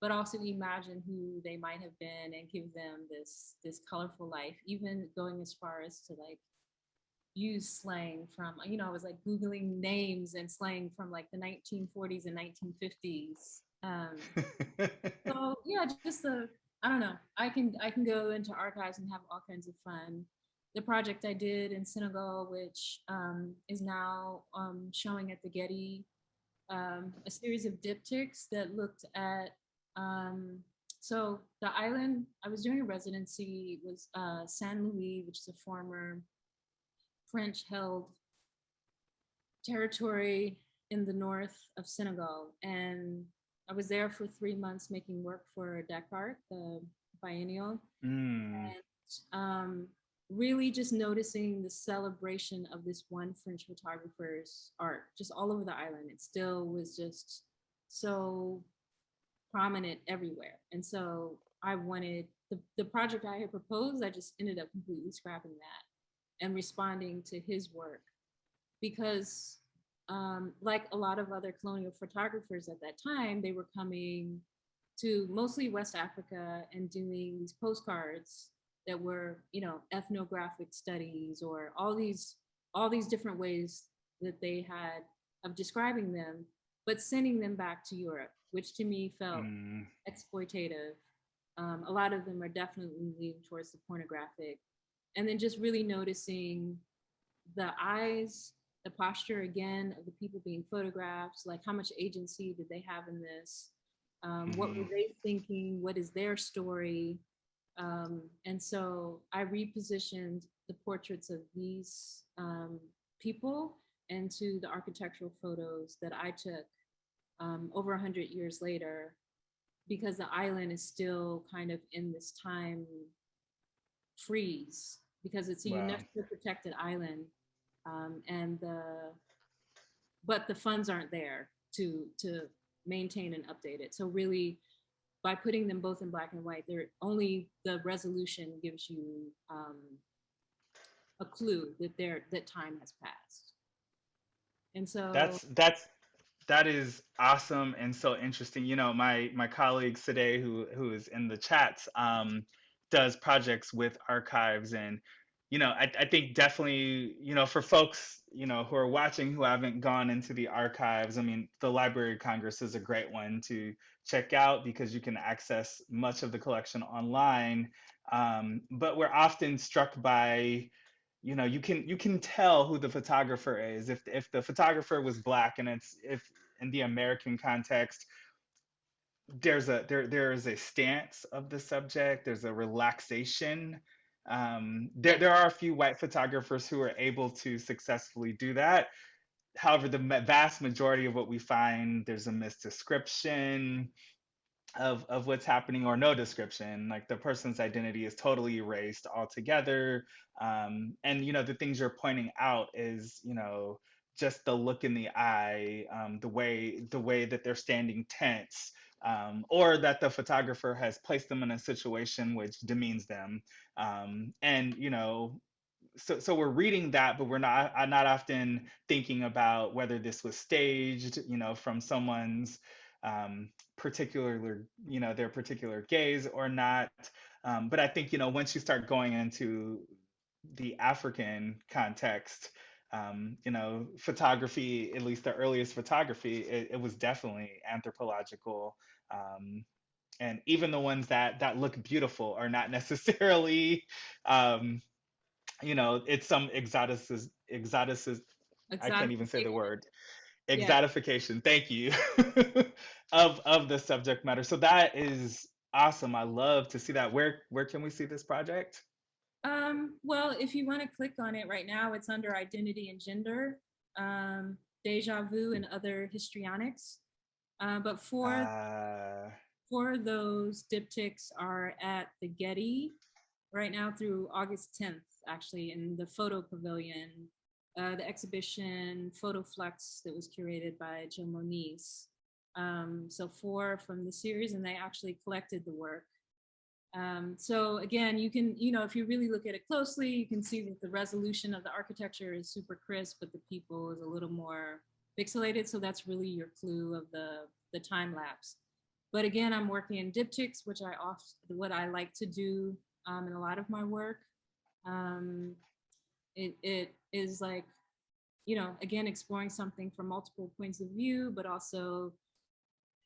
but also imagine who they might have been and give them this colorful life. Even going as far as to like use slang from I was like googling names and slang from like the 1940s and 1950s. So yeah, just the I don't know. I can go into archives and have all kinds of fun. The project I did in Senegal, which is now showing at the Getty, a series of diptychs that looked at um, so the island I was doing a residency was Saint Louis, which is a former French-held territory in the north of Senegal, and I was there for 3 months making work for Dakar, the biennial, Mm. and really just noticing the celebration of this one French photographer's art just all over the island. It still was just so prominent everywhere. And so I wanted the project I had proposed, I just ended up completely scrapping that and responding to his work because like a lot of other colonial photographers at that time, they were coming to mostly West Africa and doing these postcards that were, ethnographic studies or all these different ways that they had of describing them, but sending them back to Europe, which to me felt Mm. exploitative. A lot of them are definitely leaning towards the pornographic, and then just really noticing the eyes, the posture again of the people being photographed, like how much agency did they have in this? What were Hmm. they thinking? What is their story? And so I repositioned the portraits of these people into the architectural photos that I took over 100 years later, because the island is still kind of in this time freeze because it's a Wow. UNESCO protected island, and but the funds aren't there to maintain and update it. So really, by putting them both in black and white, they're only the resolution gives you a clue that time has passed. And so That is awesome and so interesting. My colleague today, who is in the chats, does projects with archives, and I think definitely, for folks, who are watching who haven't gone into the archives. I mean, the Library of Congress is a great one to check out because you can access much of the collection online. But we're often struck by, you can tell who the photographer is. If the photographer was black, and it's if in the American context, there is a stance of the subject, there's a relaxation. yeah, There are a few white photographers who are able to successfully do that. However, the vast majority of what we find, there's a misdescription of what's happening, or no description, like the person's identity is totally erased altogether. And the things you're pointing out is, just the look in the eye, the way that they're standing tense, or that the photographer has placed them in a situation which demeans them. And so we're reading that, but we're not often thinking about whether this was staged, from someone's particular, their particular gaze or not. But I think, once you start going into the African context, photography, at least the earliest photography, it was definitely anthropological. Um, and even the ones that look beautiful are not necessarily, um, it's some exoticis, I can't even say the Exotification. word, Yeah. exotification. Thank you. Of the subject matter. So that is awesome. I love to see that. Where can we see this project? Well, if you want to click on it right now, it's under identity and gender, deja vu and other histrionics. But Uh, four of those diptychs are at the Getty right now through August 10th, actually, in the photo pavilion, the exhibition Photo Flux that was curated by Jill Moniz. So four from the series, and they actually collected the work. So again, you can, if you really look at it closely, you can see that the resolution of the architecture is super crisp, but the people is a little more pixelated. So that's really your clue of the time lapse. But again, I'm working in diptychs, what I like to do in a lot of my work. Um, it is like, again, exploring something from multiple points of view, but also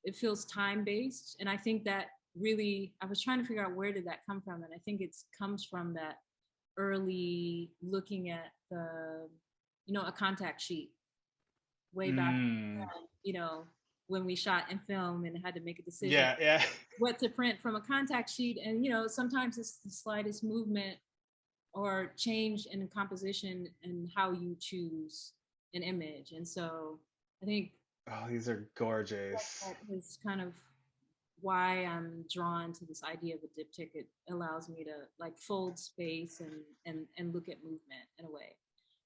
it feels time based. And I think that really, I was trying to figure out where did that come from. And I think it comes from that early looking at a contact sheet way back, mm, when we shot and film and had to make a decision yeah, yeah. what to print from a contact sheet. And, sometimes it's the slightest movement or change in composition and how you choose an image. And so I think Oh, these are gorgeous. that is kind of why I'm drawn to this idea of a diptych. It allows me to like fold space and look at movement in a way.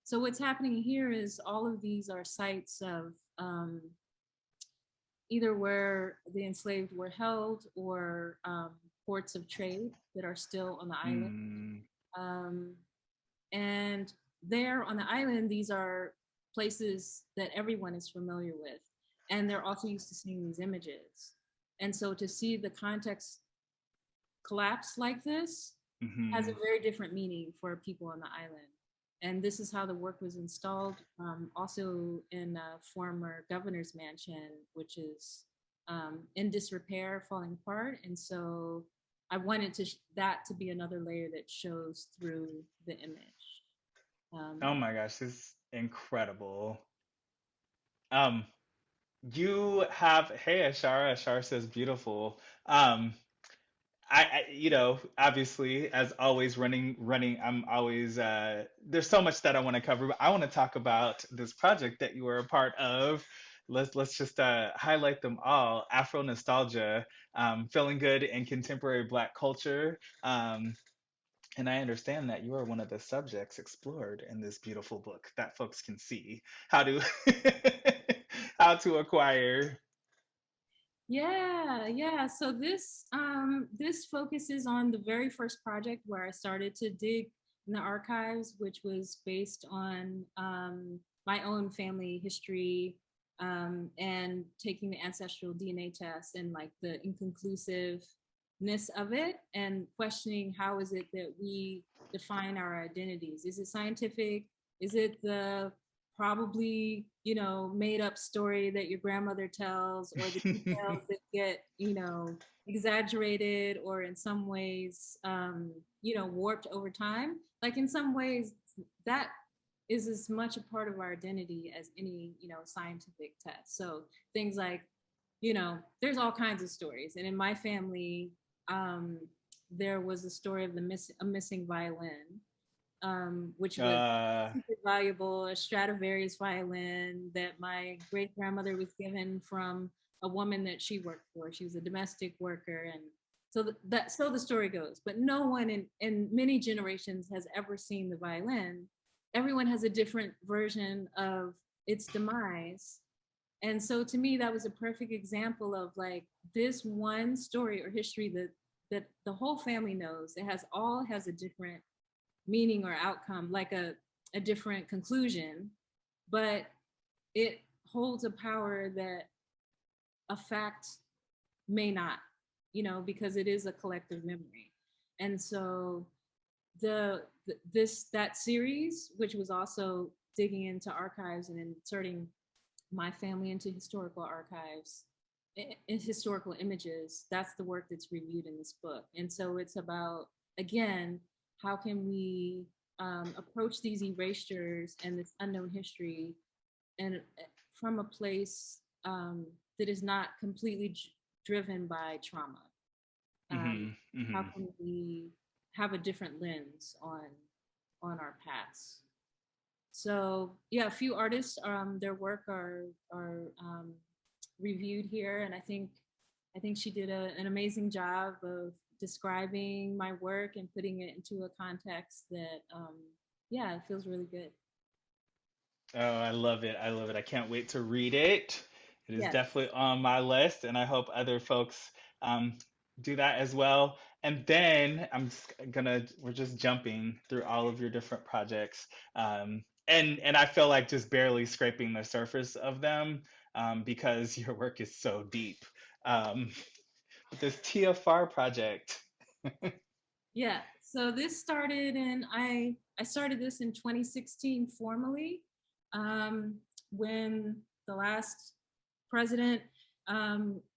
So what's happening here is all of these are sites of either where the enslaved were held or ports of trade that are still on the island. Mm, Um, and there on the island, these are places that everyone is familiar with. And they're also used to seeing these images. And so to see the context collapse like this has a hmm. very different meaning for people on the island. And this is how the work was installed, also in a former governor's mansion, which is in disrepair, falling apart. And so I wanted that to be another layer that shows through the image. Oh Um, my gosh, this is incredible. Um, you have, hey Ashara. Ashara says beautiful. Um, obviously, as always, running. I'm always there's so much that I want to cover, but I want to talk about this project that you were a part of. Let's just highlight them all. Afro nostalgia, feeling good in contemporary Black culture. And I understand that you are one of the subjects explored in this beautiful book that folks can see how to how to acquire. yeah, yeah. So this focuses on the very first project where I started to dig in the archives, which was based on my own family history, and taking the ancestral DNA test and like the inconclusiveness of it, and questioning how is it that we define our identities. Is it scientific? Is it the probably made up story that your grandmother tells, or the details that get exaggerated, or in some ways warped over time. Like in some ways that is as much a part of our identity as any scientific test. So things like there's all kinds of stories, and in my family um there was a story of a missing violin, which was uh, super valuable, a Stradivarius violin that my great grandmother was given from a woman that she worked for. She was a domestic worker, and so the story goes. But no one in many generations has ever seen the violin. Everyone has a different version of its demise. And so to me, that was a perfect example of like this one story or history that the whole family knows. It has a different meaning or outcome, like a different conclusion, but it holds a power that a fact may not, because it is a collective memory. And so that series, which was also digging into archives and inserting my family into historical archives in historical images, that's the work that's reviewed in this book. And so it's about, again, how can we approach these erasures and this unknown history and from a place that is not completely driven by trauma. um, Hmm. how Hmm. can we have a different lens on our past? So yeah, a few artists, their work are reviewed here, and I think she did an amazing job of describing my work and putting it into a context that, yeah, it feels really good. Oh, I love it. I love it. I can't wait to read it. It is Yes, definitely on my list, and I hope other folks um, do that as well. And then we're just jumping through all of your different projects. And I feel like just barely scraping the surface of them because your work is so deep. Um, but this TFR project. yeah. So this started in I started this in 2016 formally, um, when the last president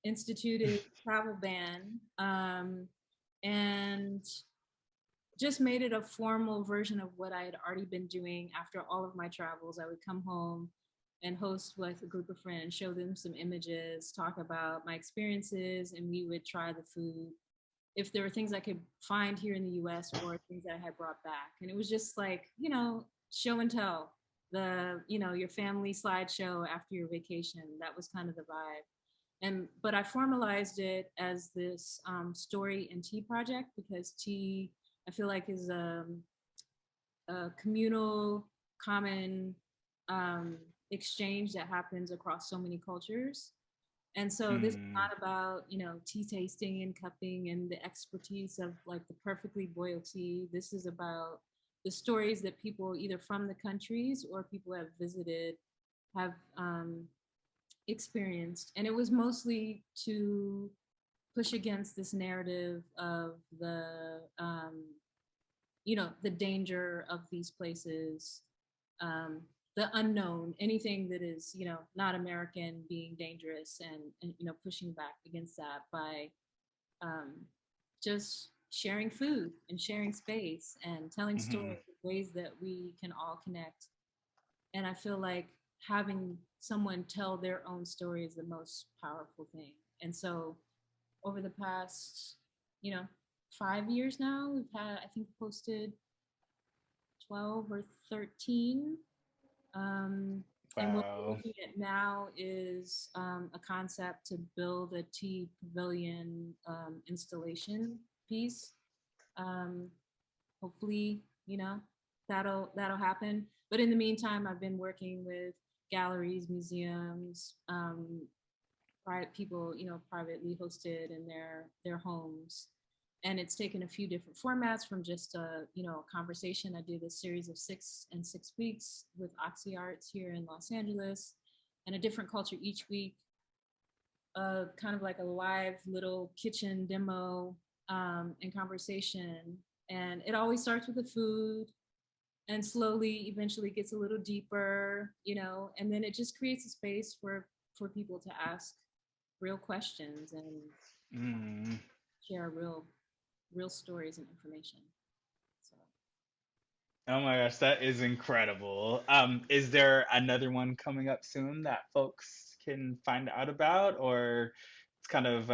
instituted travel ban, and just made it a formal version of what I had already been doing after all of my travels. I would come home and host with a group of friends, show them some images, talk about my experiences, and we would try the food if there were things I could find here in the US or things that I had brought back. And it was just like, show and tell, your family slideshow after your vacation. That was kind of the vibe. But I formalized it as this story and tea project because tea, I feel like, is a communal, common um, exchange that happens across so many cultures. And so this is Mm, not about, tea tasting and cupping and the expertise of like the perfectly boiled tea. This is about the stories that people either from the countries or people have visited have experienced. And it was mostly to push against this narrative of the danger of these places, um, the unknown, anything that is, not American being dangerous, and pushing back against that by um, just sharing food and sharing space and telling mhm, stories, ways that we can all connect. And I feel like having someone tell their own story is the most powerful thing. And so over the past, you know, 5 years now, we've had, I think, posted 12 or 13. Um, and what we're wow. looking at now is a concept to build a tea pavilion installation piece. Um, Hopefully, that'll happen. But in the meantime, I've been working with galleries, museums, private people, privately hosted in their homes. And it's taken a few different formats from just a conversation. I did a series of 6 and 6 weeks with Oxy Arts here in Los Angeles, and a different culture each week. Kind of like a live little kitchen demo and conversation. And it always starts with the food and slowly eventually gets a little deeper, and then it just creates a space for people to ask real questions and Mm. share real stories and information. So Oh my gosh, that is incredible. Is there another one coming up soon that folks can find out about, or it's kind of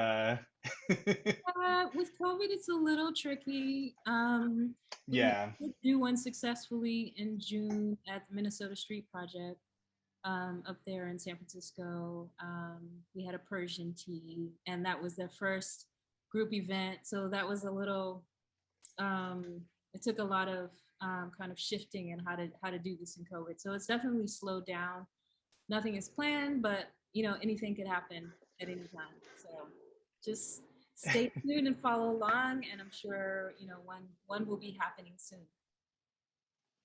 with COVID, it's a little tricky. We yeah. did do one successfully in June at the Minnesota Street Project, up there in San Francisco. We had a Persian tea, and that was their first group event. So that was a little. It took a lot of kind of shifting and how to do this in COVID. So it's definitely slowed down. Nothing is planned, but anything could happen at any time. So just stay tuned and follow along, and I'm sure one will be happening soon.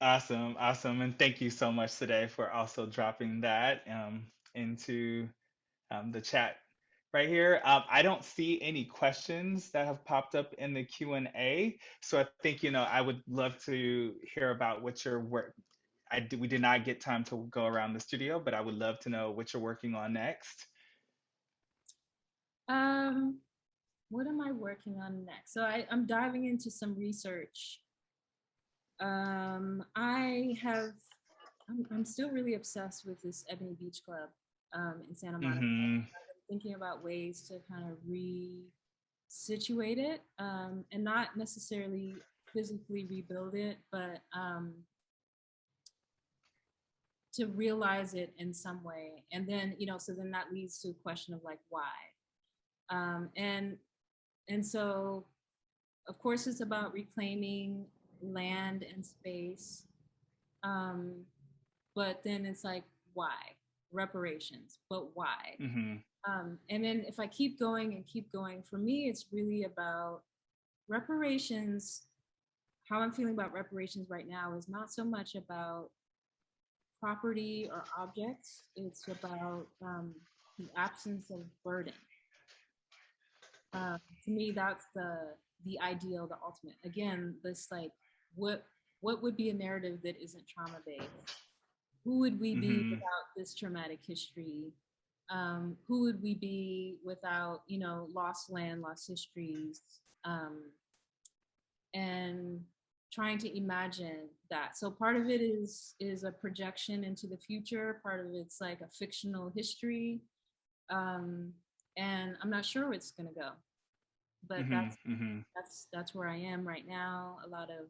Awesome, awesome, and thank you so much today for also dropping that into the chat. right here. I don't see any questions that have popped up in the Q&A. So I think, I would love to hear about what your work. We did not get time to go around the studio, but I would love to know what you're working on next. Um, what am I working on next? So I'm diving into some research. I have, I'm still really obsessed with this Ebony Beach Club in Santa Monica. Mm-hmm. I've been thinking about ways to kind of situate it and not necessarily physically rebuild it, but to realize it in some way. And then, so then that leads to a question of like, why? Um, and and so, of course, it's about reclaiming land and space. Um, but then it's like, why? Reparations, but why? Mm-hmm. And then if I keep going and keep going, for me, it's really about reparations. How I'm feeling about reparations right now is not so much about property or objects, it's about the absence of burden. To me, that's the ideal, the ultimate. Again, this like what what would be a narrative that isn't trauma based? Who would we be Mm-hmm. without this traumatic history? Who would we be without, lost land, lost histories, and trying to imagine that. So part of it is a projection into the future. Part of it's like a fictional history, um, and I'm not sure where it's gonna go. But Mm-hmm. Mm-hmm. that's where I am right now. A lot of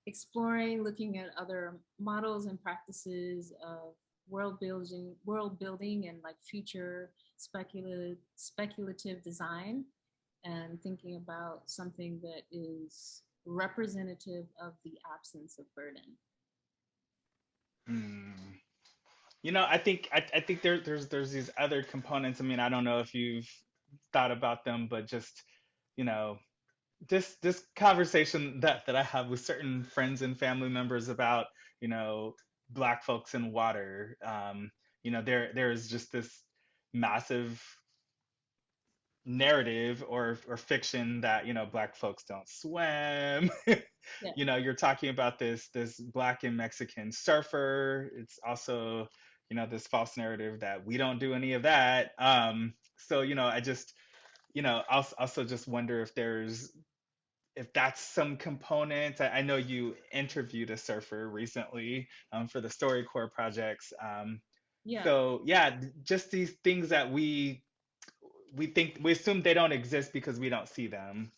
exploring, looking at other models and practices of world building, and like future speculative design, and thinking about something that is representative of the absence of burden. Mm. I think there's these other components. I mean, I don't know if you've thought about them, but just you know, this conversation that I have with certain friends and family members about you know Black folks in water. There is just this massive narrative or fiction that Black folks don't swim. Yeah, You're talking about this Black and Mexican surfer. It's also this false narrative that we don't do any of that. So I just also just wonder if that's some component. I know you interviewed a surfer recently for the StoryCorps projects. yeah. So yeah, just these things that we assume they don't exist because we don't see them.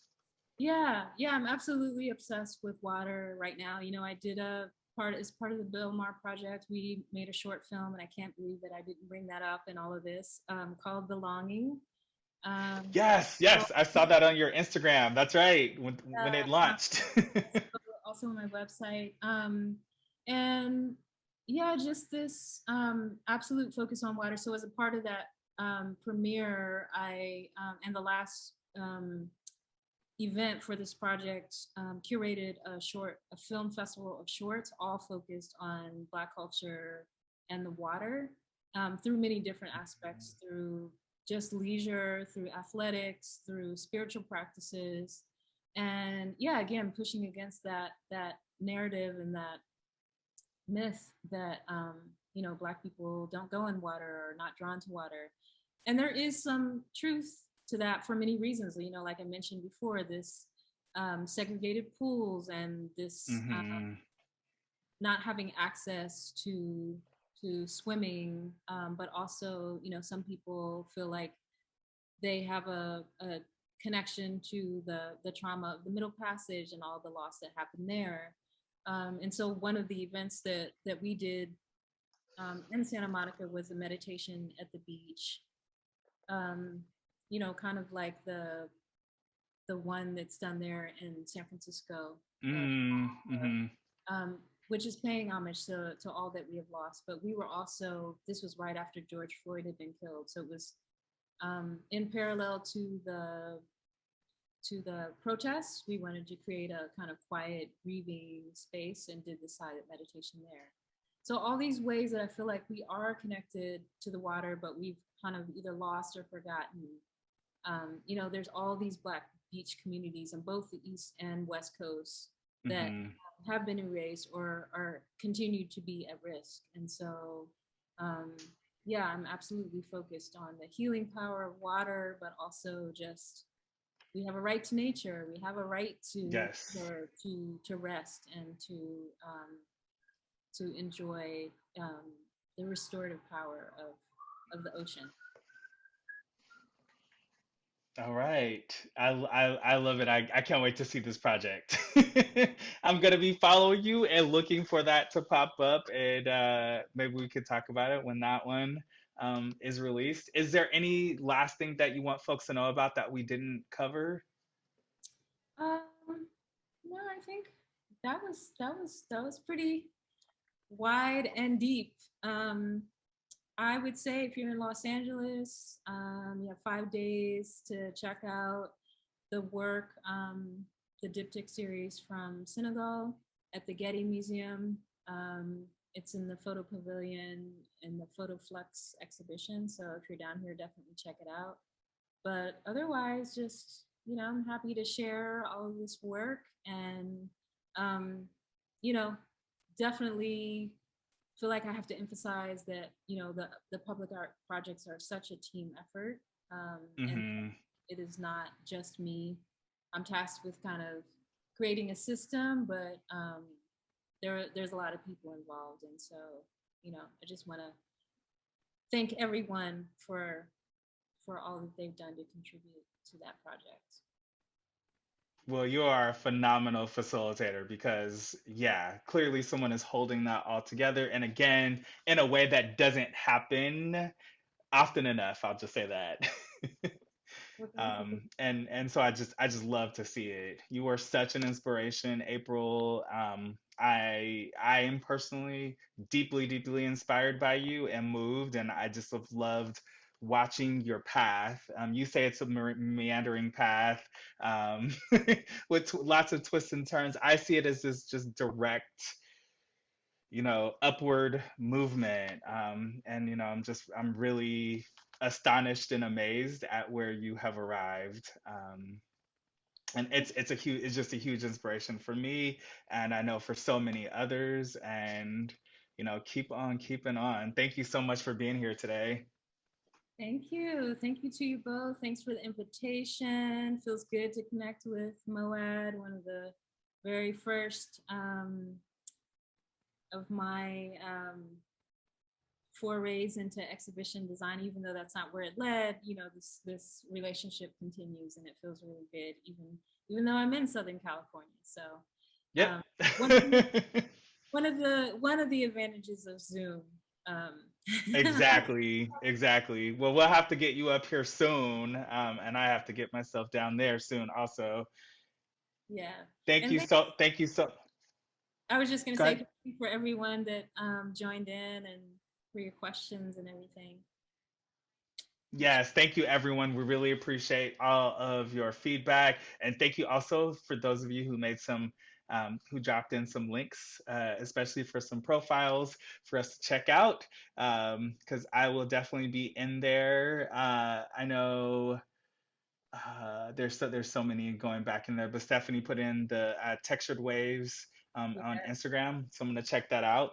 Yeah, I'm absolutely obsessed with water right now. I did a part as part of the Bill Maher project. We made a short film, and I can't believe that I didn't bring that up in all of this, called Belonging. Um, Yes, so, yes, I saw that on your Instagram. That's right, when it uh, launched. also on my website. And yeah, just this absolute focus on water. So as a part of that premiere, I and the last event for this project, curated a film festival of shorts, all focused on Black culture and the water, through many different aspects, through just leisure, through athletics, through spiritual practices, and yeah, again, pushing against that narrative and that myth that Black people don't go in water or not drawn to water. And there is some truth to that for many reasons. Like I mentioned before, this segregated pools, and this Hmm. not having access to swimming, but also, some people feel like they have a connection to the trauma of the Middle Passage and all the loss that happened there. And so one of the events that we did in Santa Monica was a meditation at the beach. Um, kind of like the one that's done there in San Francisco, uh, Mm-hmm. um, which is paying homage to all that we have lost. But we were also, this was right after George Floyd had been killed, so it was in parallel to the protests. We wanted to create a kind of quiet grieving space and did the silent meditation there. So all these ways that I feel like we are connected to the water, but we've kind of either lost or forgotten. You know, there's all these Black beach communities on both the East and West Coast that Hmm. have been erased or are continue to be at risk. And so, um, yeah, I'm absolutely focused on the healing power of water, but also just we have a right to nature. We have a right Yes. to rest and to enjoy um, the restorative power of the ocean. All right. I love it. I can't wait to see this project. I'm gonna be following you and looking for that to pop up, and maybe we could talk about it when that one is released. Is there any last thing that you want folks to know about that we didn't cover? Um, no, I think that was pretty wide and deep. I would say if you're in Los Angeles, you have 5 days to check out the work, the diptych series from Senegal at the Getty Museum. It's in the photo pavilion in the Photo Flux exhibition. So if you're down here, definitely check it out. But otherwise, just, you know, I'm happy to share all of this work and, um, you know, definitely feel like I have to emphasize that, you know, the public art projects are such a team effort. And Hmm. it is not just me. I'm tasked with kind of creating a system, but there's a lot of people involved. And so, you know, I just want to thank everyone for all that they've done to contribute to that project. Well, you are a phenomenal facilitator because, yeah, clearly someone is holding that all together. And again, in a way that doesn't happen often enough. I'll just say that. Well, thank you. And so I just love to see it. You are such an inspiration, April. I am personally deeply inspired by you and moved, and I just have loved watching your path. You say it's a meandering path, um, with lots of twists and turns. I see it as this just direct, upward movement. And I'm really astonished and amazed at where you have arrived. And it's just a huge inspiration for me, and I know for so many others. And keep on keeping on. Thank you so much for being here today. Thank you. Thank you to you both. Thanks for the invitation. Feels good to connect with Moad, one of the very first of my forays into exhibition design, even though that's not where it led. You know, this relationship continues and it feels really good, even though I'm in Southern California. So Yep. um, one of the one of the advantages of Zoom. Um, Exactly. Well, we'll have to get you up here soon, and I have to get myself down there soon also. yeah, Thank and you so. Thank you so. I was just going to Go say ahead. thank you for everyone that joined in and for your questions and everything. Yes, thank you, everyone. We really appreciate all of your feedback, and thank you also for those of you who made who dropped in some links, especially for some profiles for us to check out. Because I will definitely be in there. I know there's so many going back in there, but Stephanie put in the textured waves Yeah, on Instagram, so I'm gonna check that out.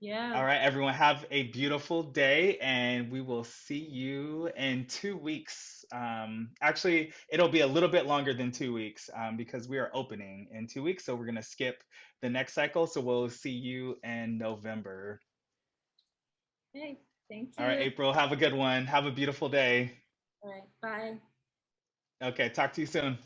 yeah. All right, everyone, have a beautiful day, and we will see you in 2 weeks. Actually, it'll be a little bit longer than 2 weeks, because we are opening in 2 weeks, so we're going to skip the next cycle. So we'll see you in November. Hey, thank All right, you. April, have a good one. Have a beautiful day. All right, bye. Okay, talk to you soon.